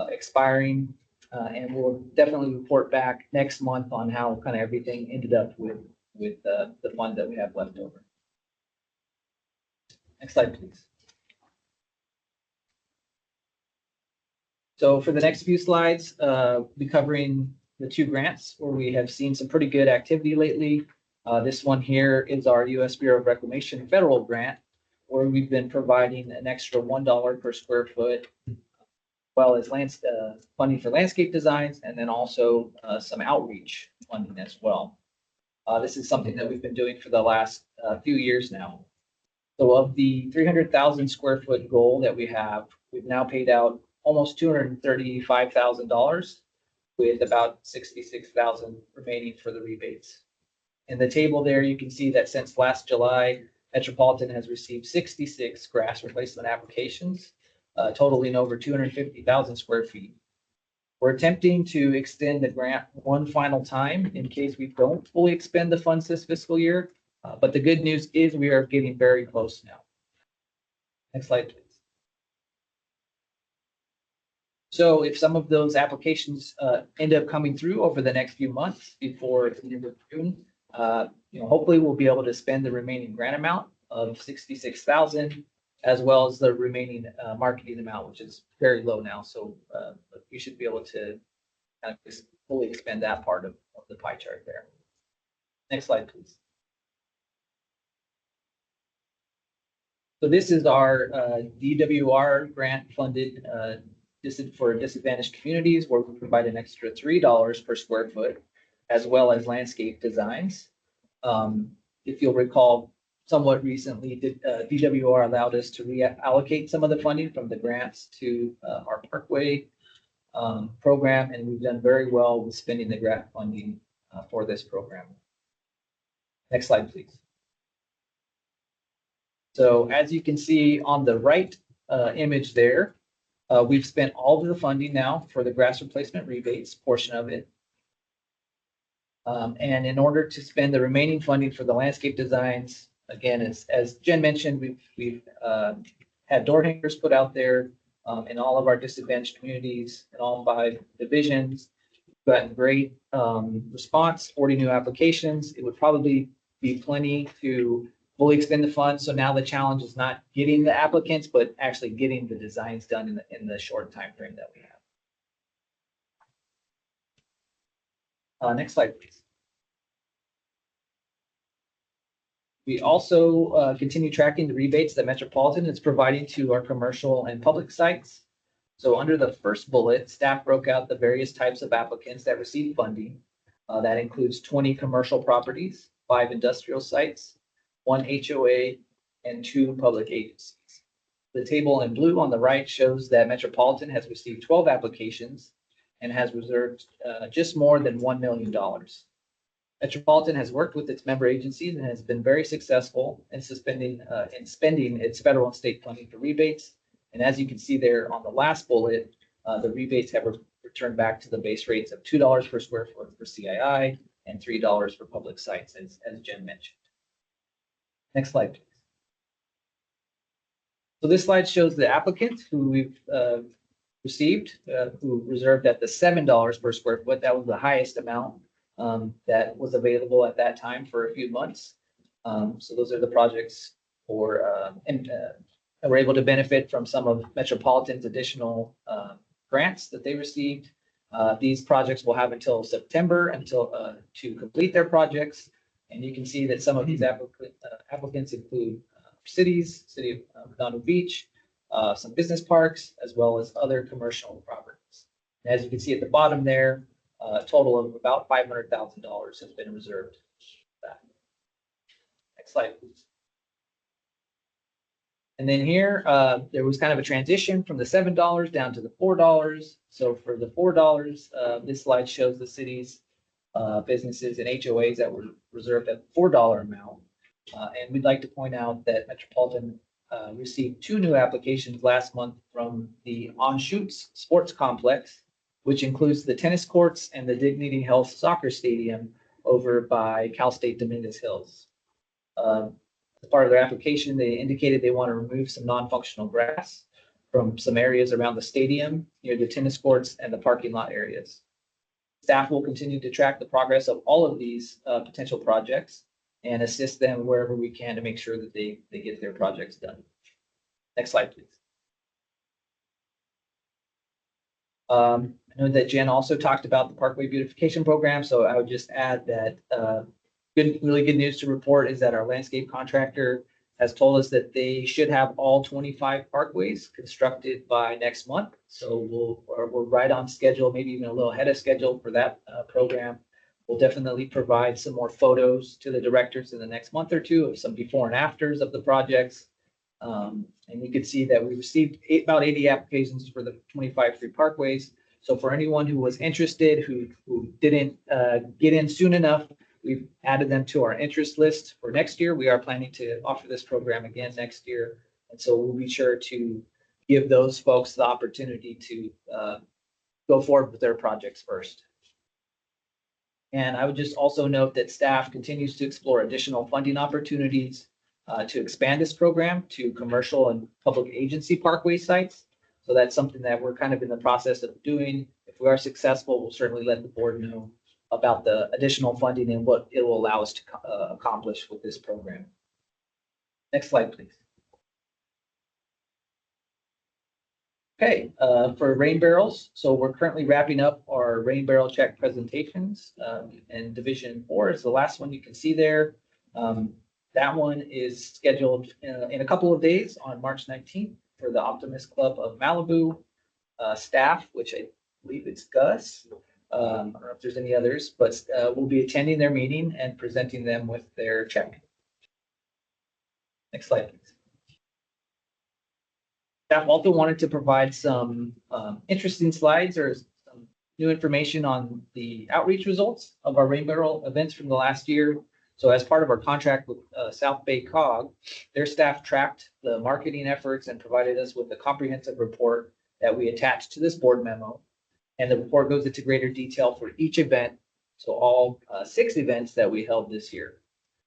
expiring. And we'll definitely report back next month on how kind of everything ended up with the fund that we have left over. Next slide, please. So for the next few slides, we'll be covering the 2 grants where we have seen some pretty good activity lately. This one here is our U.S. Bureau of Reclamation federal grant, where we've been providing an extra $1 per square foot, well as funding for landscape designs, and then also some outreach funding as well. This is something that we've been doing for the last few years now. So of the 300,000 square foot goal that we have, we've now paid out almost $235,000, with about 66,000 remaining for the rebates. In the table there, you can see that since last July, Metropolitan has received 66 grass replacement applications, totaling over 250,000 square feet. We're attempting to extend the grant one final time in case we don't fully expend the funds this fiscal year. But the good news is we are getting very close now. Next slide, please. So if some of those applications end up coming through over the next few months before the end of June, hopefully we'll be able to spend the remaining grant amount of 66,000, as well as the remaining marketing amount, which is very low now. So we should be able to kind of fully expend that part of the pie chart there. Next slide, please. So this is our DWR grant funded for disadvantaged communities, where we provide an extra $3 per square foot, as well as landscape designs. If you'll recall, somewhat recently, DWR allowed us to reallocate some of the funding from the grants to our Parkway program, and we've done very well with spending the grant funding for this program. Next slide, please. So as you can see on the right image there, we've spent all of the funding now for the grass replacement rebates portion of it. And in order to spend the remaining funding for the landscape designs, again, as Jen mentioned, we've had door hangers put out there in all of our disadvantaged communities in all 5 divisions. We've gotten great response, 40 new applications. It would probably be plenty to fully expend the funds. So now the challenge is not getting the applicants, but actually getting the designs done in the short time frame that we have. Next slide, please. We also continue tracking the rebates that Metropolitan is providing to our commercial and public sites. So under the first bullet, staff broke out the various types of applicants that receive funding. That includes 20 commercial properties, 5 industrial sites, 1 HOA, and 2 public agencies. The table in blue on the right shows that Metropolitan has received 12 applications and has reserved just more than $1 million. Metropolitan has worked with its member agencies and has been very successful in spending its federal and state funding for rebates. And as you can see there on the last bullet, the rebates have returned back to the base rates of $2 per square foot for CII and $3 for public sites, as Jen mentioned. Next slide, please. So this slide shows the applicants who we've received, who reserved at the $7 per square foot. That was the highest amount that was available at that time for a few months. So those are the projects for, and were able to benefit from some of Metropolitan's additional grants that they received. These projects will have until September to complete their projects. And you can see that some of these applicants include cities, City of Redondo Beach, some business parks, as well as other commercial properties. And as you can see at the bottom there, a total of about $500,000 has been reserved for that. Next slide, please. And then here, there was kind of a transition from the $7 down to the $4. So for the $4, this slide shows the city's businesses and HOAs that were reserved at $4 amount. And we'd like to point out that Metropolitan received 2 new applications last month from the Anschutz Sports Complex, which includes the tennis courts and the Dignity Health Soccer Stadium over by Cal State Dominguez Hills. As part of their application, they indicated they want to remove some non-functional grass from some areas around the stadium, near the tennis courts and the parking lot areas. Staff will continue to track the progress of all of these potential projects and assist them wherever we can to make sure that they get their projects done. Next slide, please. I know that Jen also talked about the Parkway Beautification Program, so I would just add that really good news to report is that our landscape contractor has told us that they should have all 25 parkways constructed by next month. So we're right on schedule, maybe even a little ahead of schedule for that program. We'll definitely provide some more photos to the directors in the next month or two of some before and afters of the projects. And you can see that we received about 80 applications for the 25 free parkways. So for anyone who was interested, who didn't get in soon enough, we've added them to our interest list for next year. We are planning to offer this program again next year. And so we'll be sure to give those folks the opportunity to go forward with their projects first. And I would just also note that staff continues to explore additional funding opportunities to expand this program to commercial and public agency parkway sites. So that's something that we're kind of in the process of doing. If we are successful, we'll certainly let the board know about the additional funding and what it will allow us to accomplish with this program. Next slide, please. Okay, for rain barrels, so we're currently wrapping up our rain barrel check presentations, and Division 4 is the last one you can see there. That one is scheduled in a couple of days on March 19th for the Optimist Club of Malibu staff, which I believe it's Gus. I don't know if there's any others, but we'll be attending their meeting and presenting them with their check. Next slide, please. Staff also wanted to provide some interesting slides or some new information on the outreach results of our rain barrel events from the last year. So as part of our contract with South Bay COG, their staff tracked the marketing efforts and provided us with a comprehensive report that we attached to this board memo. And the report goes into greater detail for each event. So all 6 events that we held this year.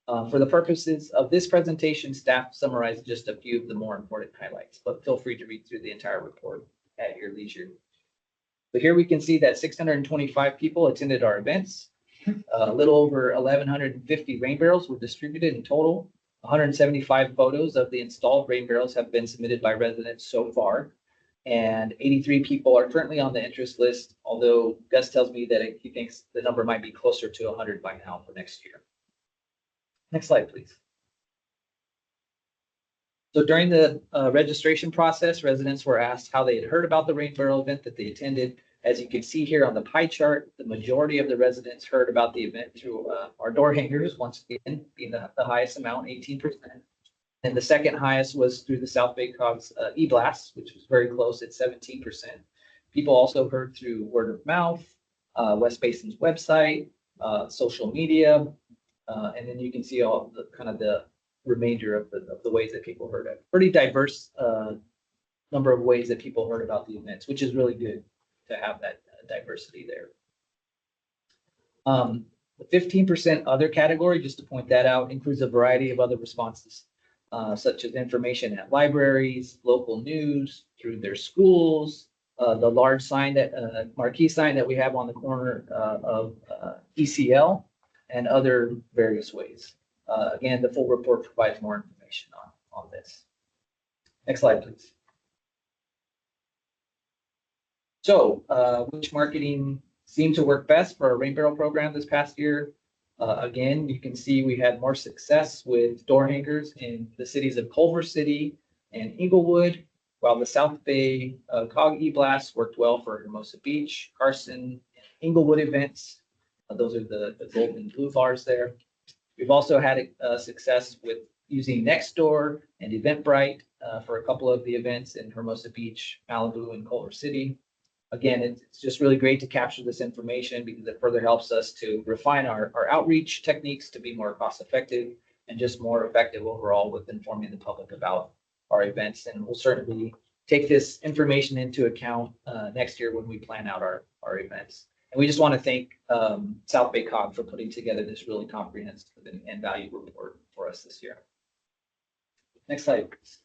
For the purposes of this presentation, staff summarized just a few of the more important highlights, but feel free to read through the entire report at your leisure. But here we can see that 625 people attended our events. A little over 1,150 rain barrels were distributed in total. 175 photos of the installed rain barrels have been submitted by residents so far. And 83 people are currently on the interest list, although Gus tells me that he thinks the number might be closer to 100 by now for next year. Next slide, please. So during the registration process, residents were asked how they had heard about the rain barrel event that they attended. As you can see here on the pie chart, the majority of the residents heard about the event through our door hangers, once again, being the highest amount, 18%. And the second highest was through the South Bay COG's e-blast, which was very close at 17%. People also heard through word of mouth, West Basin's website, social media, and then you can see all the kind of the remainder of the ways that people heard it. Pretty diverse number of ways that people heard about the events, which is really good to have that diversity there. The 15% other category, just to point that out, includes a variety of other responses, such as information at libraries, local news, through their schools, the large sign that marquee sign that we have on the corner of ECL, and other various ways. Again, the full report provides more information on this. Next slide, please. So, which marketing seemed to work best for our rain barrel program this past year? Again, you can see we had more success with door hangers in the cities of Culver City and Inglewood, while the South Bay COG e-blast worked well for Hermosa Beach, Carson, and Inglewood events. Those are the gold and blue bars there. We've also had success with using Nextdoor and Eventbrite for a couple of the events in Hermosa Beach, Malibu, and Culver City. Again, it's just really great to capture this information because it further helps us to refine our outreach techniques to be more cost effective and just more effective overall with informing the public about our events. And we'll certainly take this information into account next year when we plan out our events. And we just want to thank South Bay COG for putting together this really comprehensive and valuable report for us this year. Next slide, please.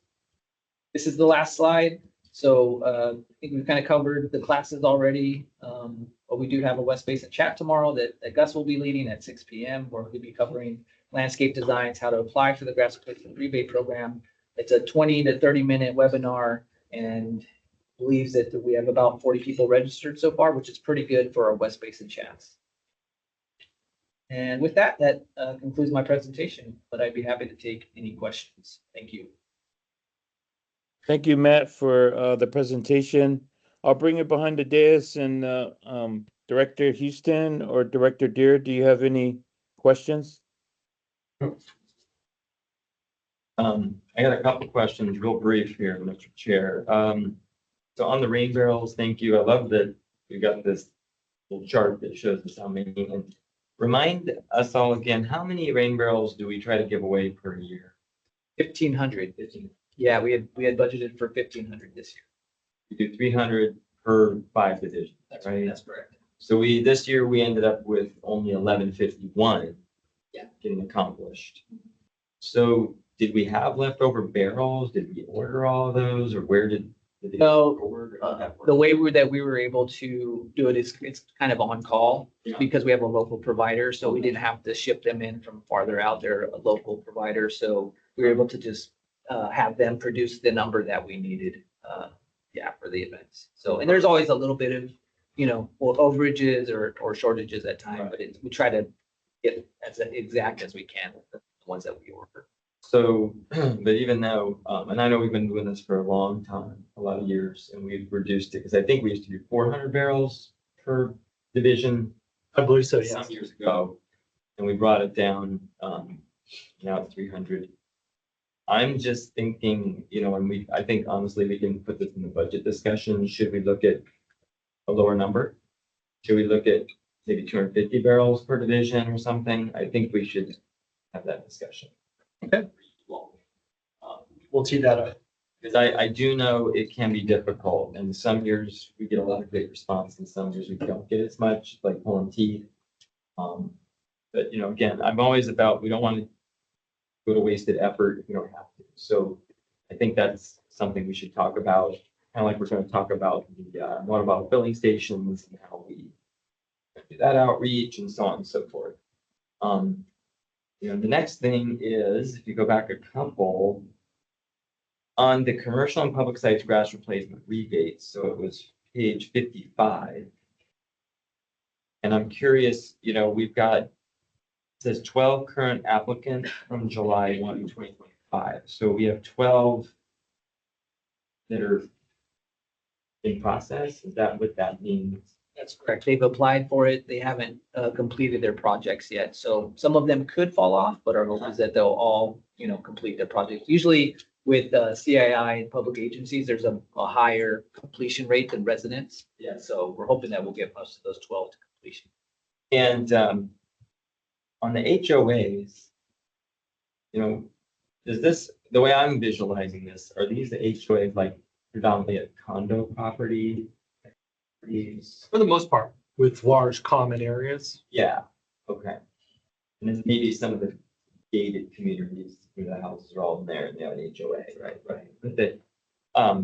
This is the last slide. So I think we've kind of covered the classes already, but we do have a West Basin chat tomorrow that Gus will be leading at 6 p.m. where we'll be covering landscape designs, how to apply for the grass replacement rebate program. It's a 20 to 30 minute webinar and believes that we have about 40 people registered so far, which is pretty good for our West Basin chats. And with that concludes my presentation, but I'd be happy to take any questions. Thank you. Thank you, Matt, for the presentation. I'll bring it behind the dais, and Director Houston or Director Deere, do you have any questions? I got a couple questions, real brief here, Mr. Chair. So on the rain barrels, thank you. I love that we've got this little chart that shows us how many, and remind us all again, how many rain barrels do we try to give away per year? 1,500. 15. Yeah, we had budgeted for 1,500 this year. We do 300 per 5 divisions, right? That's correct. So this year we ended up with only 1151. Yeah. Getting accomplished. So did we have leftover barrels? Did we order all of those, or where did they No, order? How did that work? The way that we were able to do it is it's kind of on call Yeah. because we have a local provider, so we didn't have to ship them in from farther out. They're a local provider, so we were able to just have them produce the number that we needed, for the events. So, and there's always a little bit of, or overages or shortages at times, but we try to get as exact as we can with the ones that we order. So, but even though, and I know we've been doing this for a long time, a lot of years, and we've reduced it, because I think we used to do 400 barrels per division I believe so, some yes. years ago. And we brought it down, now it's 300. I'm just thinking, and I think honestly, we can put this in the budget discussion. Should we look at a lower number? Should we look at maybe 250 barrels per division or something? I think we should have that discussion. Okay. We'll tee that up. Because I do know it can be difficult, and some years we get a lot of great response, and some years we don't get as much, like pulling teeth. But again, I'm always about, we don't want to go to wasted effort if we don't have to. So I think that's something we should talk about, kind of like we're going to talk about the water bottle filling stations and how we do that outreach and so on and so forth. The next thing is, if you go back a couple, on the commercial and public sites grass replacement rebates, so it was page 55. And I'm curious, we've got, it says 12 current applicants from July 1, 2025. So we have 12 that are in process. Is that what that means? That's correct. They've applied for it. They haven't completed their projects yet. So some of them could fall off, but our hope is that they'll all, complete their projects. Usually with CII and public agencies, there's a higher completion rate than residents. Yes. So we're hoping that we'll get most of those 12 to completion. And on the HOAs, is this, the way I'm visualizing this, are these the HOAs like predominantly a condo property? For the most part, with large common areas. Yeah, okay. And then maybe some of the gated communities where the houses are all in there and they have an HOA, right? But that, I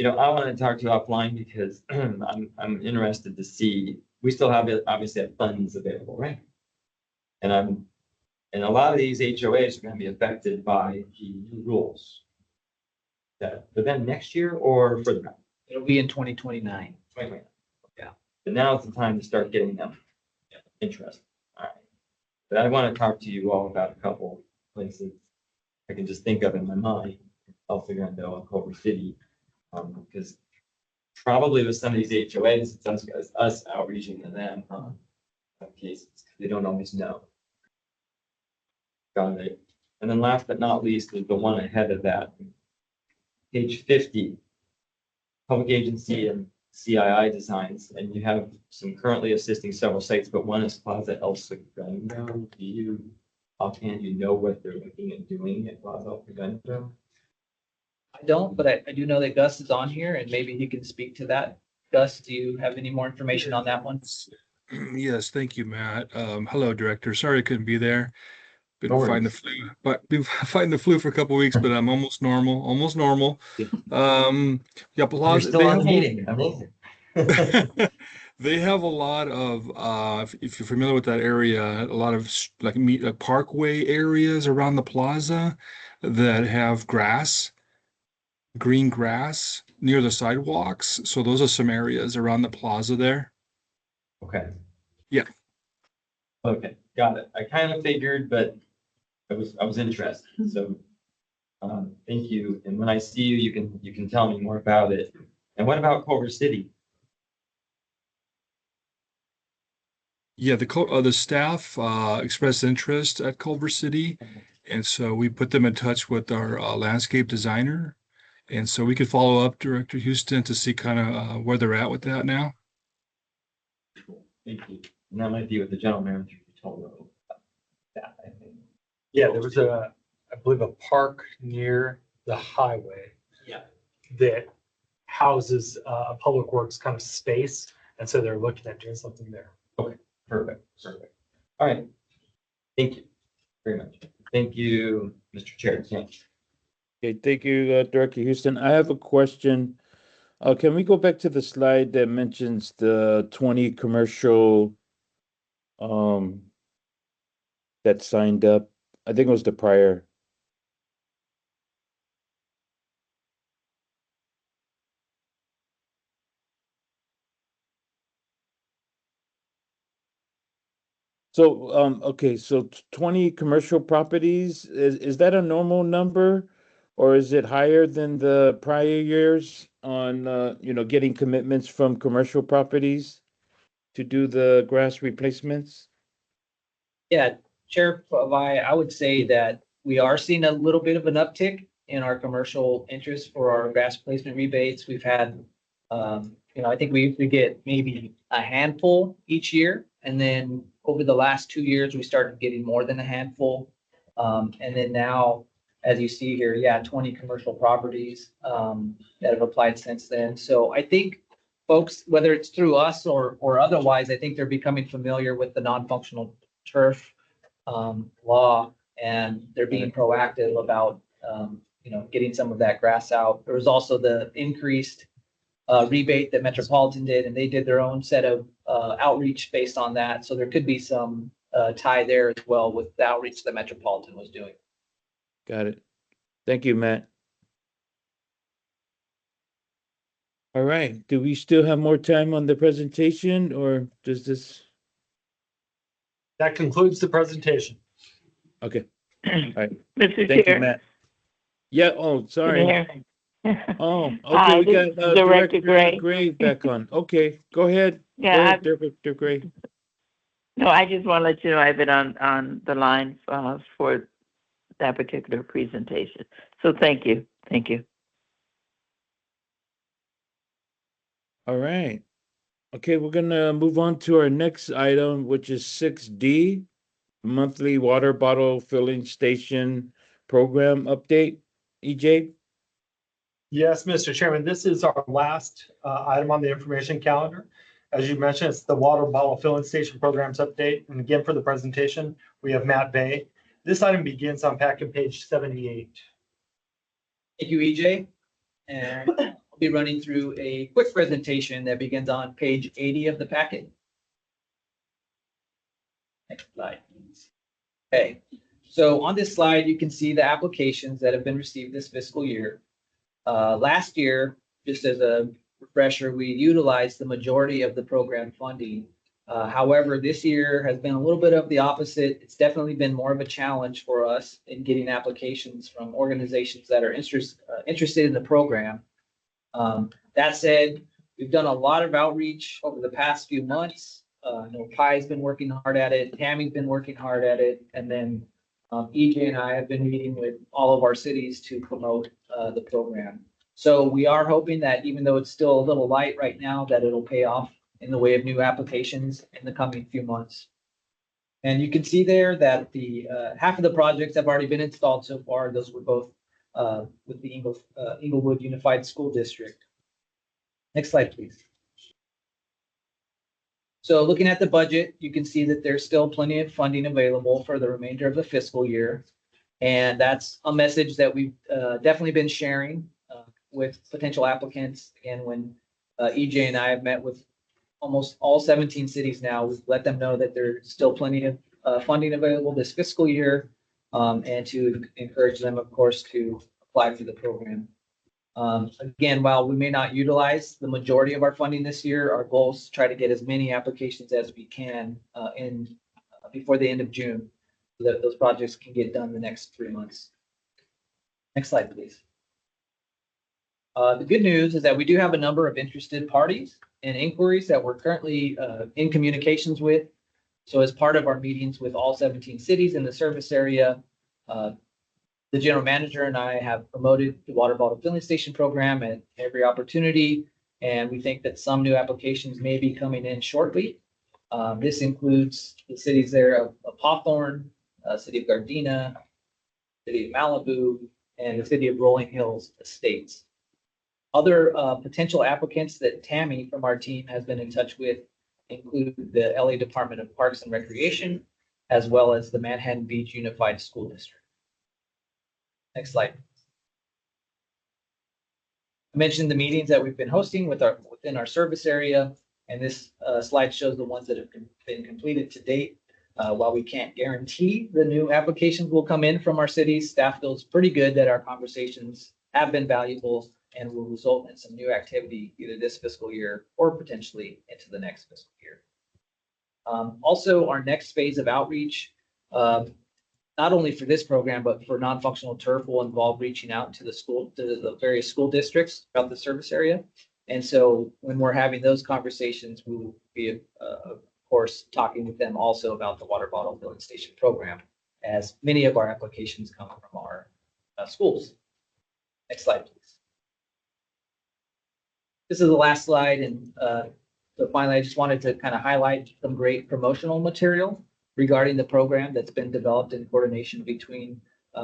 want to talk to you offline because I'm interested to see, we still obviously have funds available, right? And a lot of these HOAs are going to be affected by the new rules. But then next year or further out? It'll be in 2029. 2029. Yeah. But now's the time to start getting them interested. All right. But I want to talk to you all about a couple places I can just think of in my mind. El Segundo and Culver City. Because probably with some of these HOAs, it's us outreaching to them, in some cases, because they don't always know. Got it. And then last but not least is the one ahead of that. Page 50. Public agency and CII designs, and you have some currently assisting several sites, but one is Plaza El Segundo. Do you offhand, what they're looking at doing at Plaza El Segundo? I don't, but I do know that Gus is on here and maybe he can speak to that. Gus, do you have any more information on that one? Yes, thank you, Matt. Hello, Director. Sorry I couldn't be there. Been No fighting the worries. flu, but been fighting the flu for a couple of weeks, but I'm almost normal. Yeah, You're Plaza. still on the meeting. Amazing. They have a lot of, if you're familiar with that area, a lot of like parkway areas around the plaza that have green grass near the sidewalks. So those are some areas around the plaza there. Okay. Yeah. Okay, got it. I kind of figured, but I was interested, so thank you. And when I see you, you can tell me more about it. And what about Culver City? Yeah, the staff expressed interest at Culver City, and so we put them in touch with our landscape designer, and so we could follow up, Director Houston, to see kind of where they're at with that now. Thank you. And that might be what the general manager told me. That, I think. Yeah, there was I believe, a park near the highway. Yeah. That houses a public works kind of space. And so they're looking at doing something there. Perfect. All right. Thank you very much. Thank you, Mr. Chair. Thanks. Okay, thank you, Director Houston. I have a question. Can we go back to the slide that mentions the 20 commercial that signed up? I think it was the prior. So, okay, so 20 commercial properties, is that a normal number? Or is it higher than the prior years on, getting commitments from commercial properties to do the grass replacements? Yeah, Chair Pavai, I would say that we are seeing a little bit of an uptick in our commercial interest for our grass placement rebates. We've had, I think we get maybe a handful each year. And then over the last 2 years, we started getting more than a handful. And then now, as you see here, 20 commercial properties that have applied since then. So I think folks, whether it's through us or otherwise, I think they're becoming familiar with the non-functional turf law, and they're being proactive about getting some of that grass out. There was also the increased rebate that Metropolitan did, and they did their own set of outreach based on that. So there could be some tie there as well with the outreach that Metropolitan was doing. Got it. Thank you, Matt. All right, do we still have more time on the presentation, or does this? That concludes the presentation. Okay, all right, Mr. thank you, Chair. Matt. Yeah, oh, sorry. Mayor. Oh, Hi, okay, we this got is Director Gray. Gray back on. Okay, go ahead. Go Yeah, ahead, Director Gray. no, I just want to let you know I've been on the line for that particular presentation. So thank you. All right. Okay, we're gonna move on to our next item, which is 6D, monthly water bottle filling station program update. EJ? Yes, Mr. Chairman, this is our last item on the information calendar. As you mentioned, it's the water bottle filling station programs update. And again, for the presentation, we have Matt Bay. This item begins on packet page 78. Thank you, EJ. And I'll be running through a quick presentation that begins on page 80 of the packet. Next slide, please. Okay, so on this slide, you can see the applications that have been received this fiscal year. Last year, just as a refresher, we utilized the majority of the program funding. However, this year has been a little bit of the opposite. It's definitely been more of a challenge for us in getting applications from organizations that are interested in the program. That said, we've done a lot of outreach over the past few months. I know Pi's been working hard at it, Tammy's been working hard at it, and then EJ and I have been meeting with all of our cities to promote the program. So we are hoping that even though it's still a little light right now, that it'll pay off in the way of new applications in the coming few months. And you can see there that the half of the projects have already been installed so far. Those were both with the Inglewood Unified School District. Next slide, please. So looking at the budget, you can see that there's still plenty of funding available for the remainder of the fiscal year. And that's a message that we've definitely been sharing with potential applicants. Again, when EJ and I have met with almost all 17 cities now, we've let them know that there's still plenty of funding available this fiscal year, and to encourage them, of course, to apply for the program. Again, while we may not utilize the majority of our funding this year, our goal is to try to get as many applications as we can before the end of June, so that those projects can get done the next 3 months. Next slide, please. The good news is that we do have a number of interested parties and inquiries that we're currently in communications with. So as part of our meetings with all 17 cities in the service area, the general manager and I have promoted the water bottle filling station program at every opportunity. And we think that some new applications may be coming in shortly. This includes the cities there of Hawthorne, city of Gardena, city of Malibu, and the city of Rolling Hills Estates. Other potential applicants that Tammy from our team has been in touch with include the LA Department of Parks and Recreation, as well as the Manhattan Beach Unified School District. Next slide. I mentioned the meetings that we've been hosting within our service area, and this slide shows the ones that have been completed to date. While we can't guarantee the new applications will come in from our cities, staff feels pretty good that our conversations have been valuable and will result in some new activity either this fiscal year or potentially into the next fiscal year. Also, our next phase of outreach, not only for this program, but for non-functional turf will involve reaching out to the various school districts throughout the service area. And so when we're having those conversations, we will be, of course, talking with them also about the water bottle filling station program, as many of our applications come from our schools. Next slide, please. This is the last slide, and so finally, I just wanted to kind of highlight some great promotional material regarding the program that's been developed in coordination between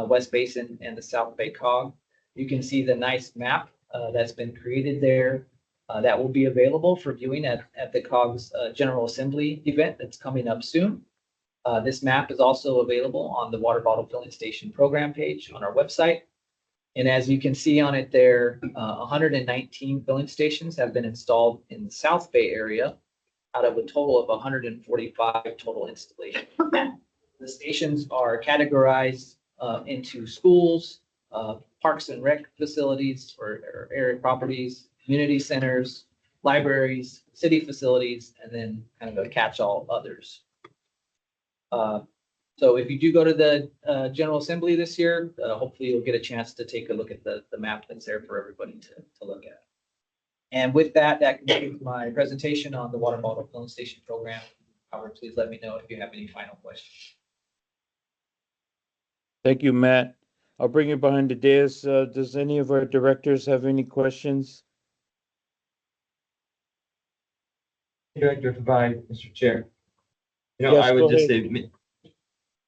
West Basin and the South Bay COG. You can see the nice map that's been created there that will be available for viewing at the COG's General Assembly event that's coming up soon. This map is also available on the water bottle filling station program page on our website. And as you can see on it there, 119 filling stations have been installed in the South Bay area out of a total of 145 total installations. The stations are categorized into schools, parks and rec facilities or area properties, community centers, libraries, city facilities, and then kind of a catch-all others. So if you do go to the General Assembly this year, hopefully you'll get a chance to take a look at the map that's there for everybody to look at. And with that, that concludes my presentation on the water bottle filling station program. Howard, please let me know if you have any final questions. Thank you, Matt. I'll bring you behind the dais. Does any of our directors have any questions? Director Provide, Mr. Chair. Yes, I go would just ahead. say,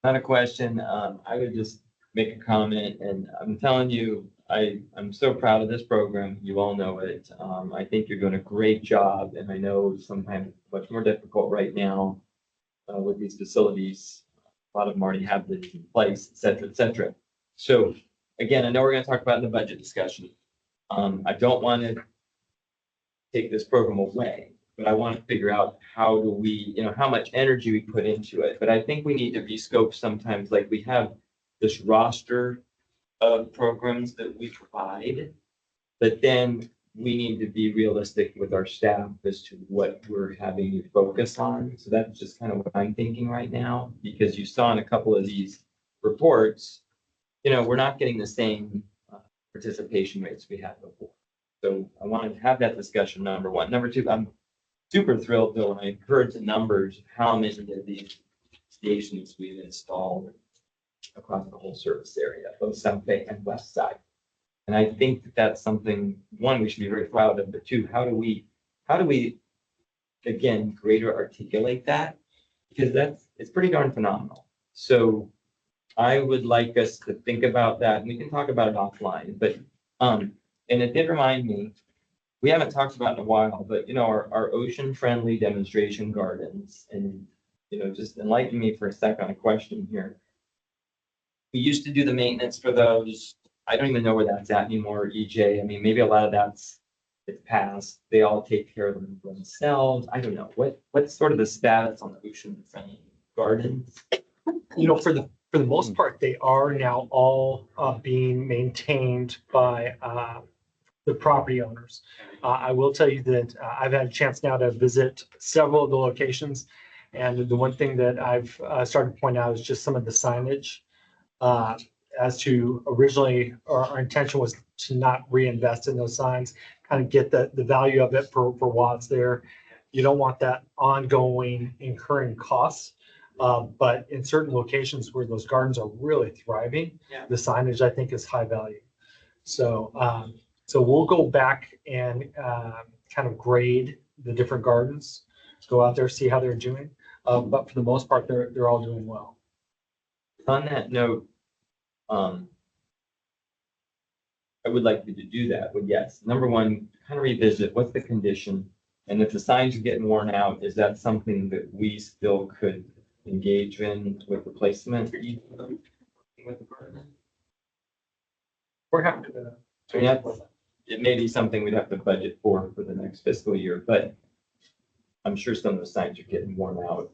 not a question, I would just make a comment, and I'm telling you, I'm so proud of this program. You all know it. I think you're doing a great job, and I know sometimes it's much more difficult right now with these facilities. A lot of them already have this in place, et cetera, et cetera. So again, I know we're going to talk about in the budget discussion. I don't want to take this program away, but I want to figure out how do we, how much energy we put into it. But I think we need to rescope sometimes, like we have this roster of programs that we provide, but then we need to be realistic with our staff as to what we're having you focus on. So that's just kind of what I'm thinking right now, because you saw in a couple of these reports, we're not getting the same participation rates we had before. So I wanted to have that discussion, number one. Number two, I'm super thrilled though, when I heard the numbers, how many of these stations we've installed across the whole service area, both South Bay and West Side. And I think that that's something, one, we should be very proud of, but two, how do we, again, greater articulate that? Because it's pretty darn phenomenal. So I would like us to think about that, and we can talk about it offline, but, and it did remind me, we haven't talked about in a while, but our ocean-friendly demonstration gardens, and just enlighten me for a sec on a question here. We used to do the maintenance for those. I don't even know where that's at anymore, EJ. I mean, maybe a lot of it's past. They all take care of them themselves. I don't know. What's sort of the status on the ocean-friendly gardens? For the most part, they are now all being maintained by the property owners. I will tell you that I've had a chance now to visit several of the locations. And the one thing that I've started to point out is just some of the signage. As to originally, our intention was to not reinvest in those signs, kind of get the value of it for while it's there. You don't want that ongoing incurring costs. But in certain locations where those gardens are really thriving, the signage, I think, is high value. So we'll go back and kind of grade the different gardens go out there, see how they're doing. But for the most part, they're all doing well. On that note, I would like you to do that, but yes, number one, kind of revisit, what's the condition? And if the signs are getting worn out, is that something that we still could engage in with replacement? With the partner? We're happy to. I mean, it may be something we'd have to budget for the next fiscal year, but I'm sure some of the signs are getting worn out.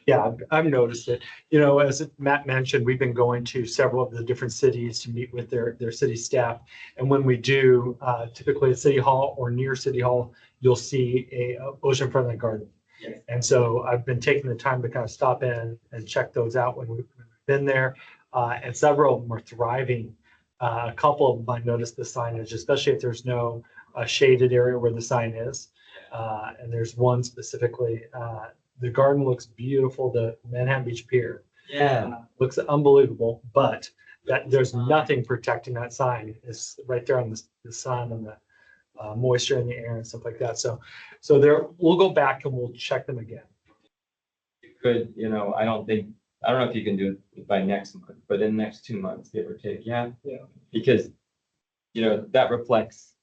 Yeah, I've noticed it. You know, as Matt mentioned, we've been going to several of the different cities to meet with their city staff. And when we do, typically at City Hall or near City Hall, you'll see a ocean-friendly garden. Yes. And so I've been taking the time to kind of stop in and check those out when we've been there. And several of them are thriving. A couple of them I noticed the signage, especially if there's no shaded area where the sign is. And there's one specifically, the garden looks beautiful, the Manhattan Beach Pier. Yeah. Looks unbelievable, but that there's nothing protecting that sign. It's right there on the sun and the moisture in the air and stuff like that. So there, we'll go back and we'll check them again. You could, you know, I don't know if you can do it by next month, but in the next 2 months, give or take, yeah. Yeah. Because, you know, that reflects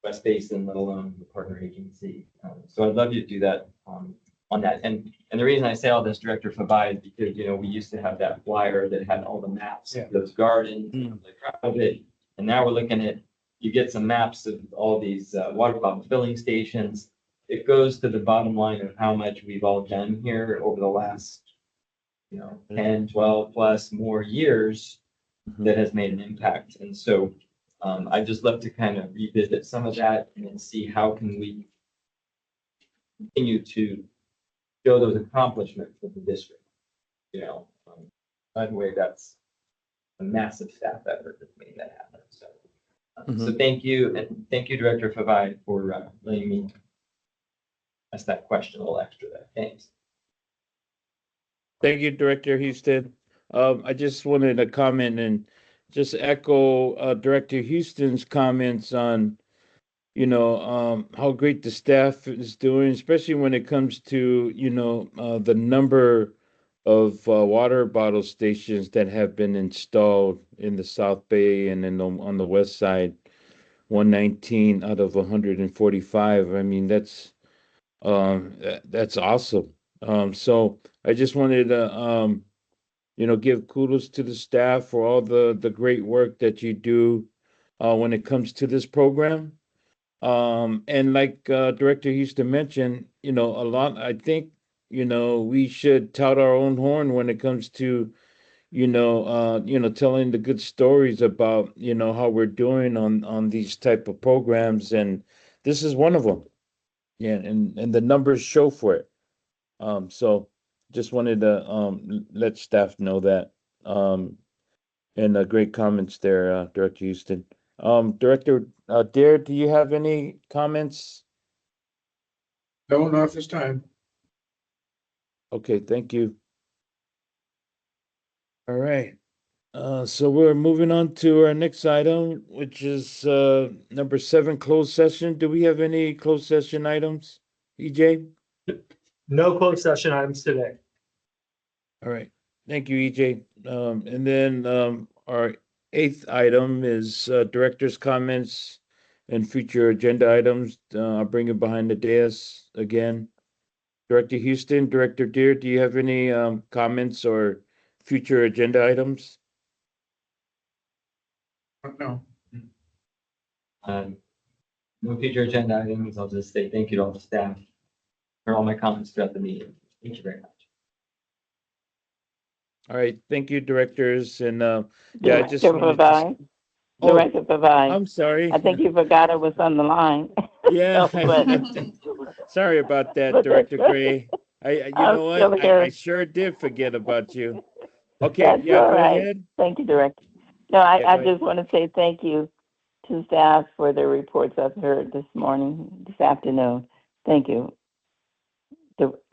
West Basin, let alone the partner agency. So I'd love you to do that on that. And the reason I say all this, Director Fabai, is because, you know, we used to have that flyer that had all the maps Yeah. of those gardens, the crowd of it. And now we're looking at, you get some maps of all these water bottle filling stations. It goes to the bottom line of how much we've all done here over the last, 10, 12 plus more years that has made an impact. And so I'd just love to kind of revisit some of that and then see how can we continue to show those accomplishments of the district. By the way, that's a massive staff effort that made that happen. So thank you. And thank you, Director Favai, for letting me ask that question a little extra there. Thanks. Thank you, Director Houston. I just wanted to comment and just echo Director Houston's comments on, how great the staff is doing, especially when it comes to, the number of water bottle stations that have been installed in the South Bay and on the west side, 119 out of 145. I mean, that's awesome. So I just wanted to, give kudos to the staff for all the great work that you do when it comes to this program. And like Director Houston mentioned, a lot, I think, we should tout our own horn when it comes to, telling the good stories about, how we're doing on these type of programs. And this is one of them. Yeah, and the numbers show for it. So just wanted to let staff know that. And great comments there, Director Houston. Director Dare, do you have any comments? No, not this time. Okay, thank you. All right. So we're moving on to our next item, which is number 7, closed session. Do we have any closed session items, EJ? No closed session items today. All right, thank you, EJ. And then our 8th item is director's comments and future agenda items. I'll bring it behind the dais again. Director Houston, Director Deere, do you have any comments or future agenda items? No. No future agenda items. I'll just say thank you to all the staff for all my comments throughout the meeting. Thank you very much. All right, thank you, directors, and I just Director wanted Favai. Oh, Director Favai. I'm sorry. I think you forgot I was on the line. Yeah, But- sorry about that, Director Gray. You I'm know still what? here. I sure did forget about you. Okay, That's yeah, all go right. ahead. Thank you, Director. No, Yeah, I go ahead. just want to say thank you to staff for the reports I've heard this morning, this afternoon. Thank you.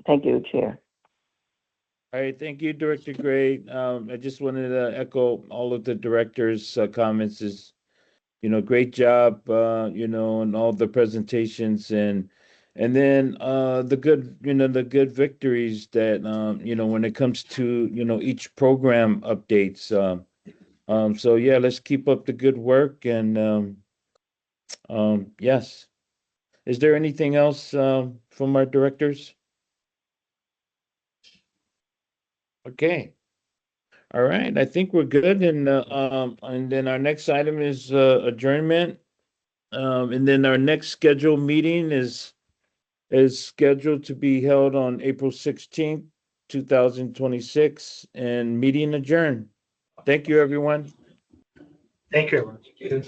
Thank you, Chair. All right, thank you, Director Gray. I just wanted to echo all of the directors' comments. Is great job, and all the presentations and And then the good, the good victories that when it comes to, each program updates. So yeah, let's keep up the good work and yes. Is there anything else from our directors? Okay. All right, I think we're good. And then our next item is adjournment. And then our next scheduled meeting is scheduled to be held on April 16th, 2026, and meeting adjourned. Thank you, everyone. Thank you, everyone. Thank you.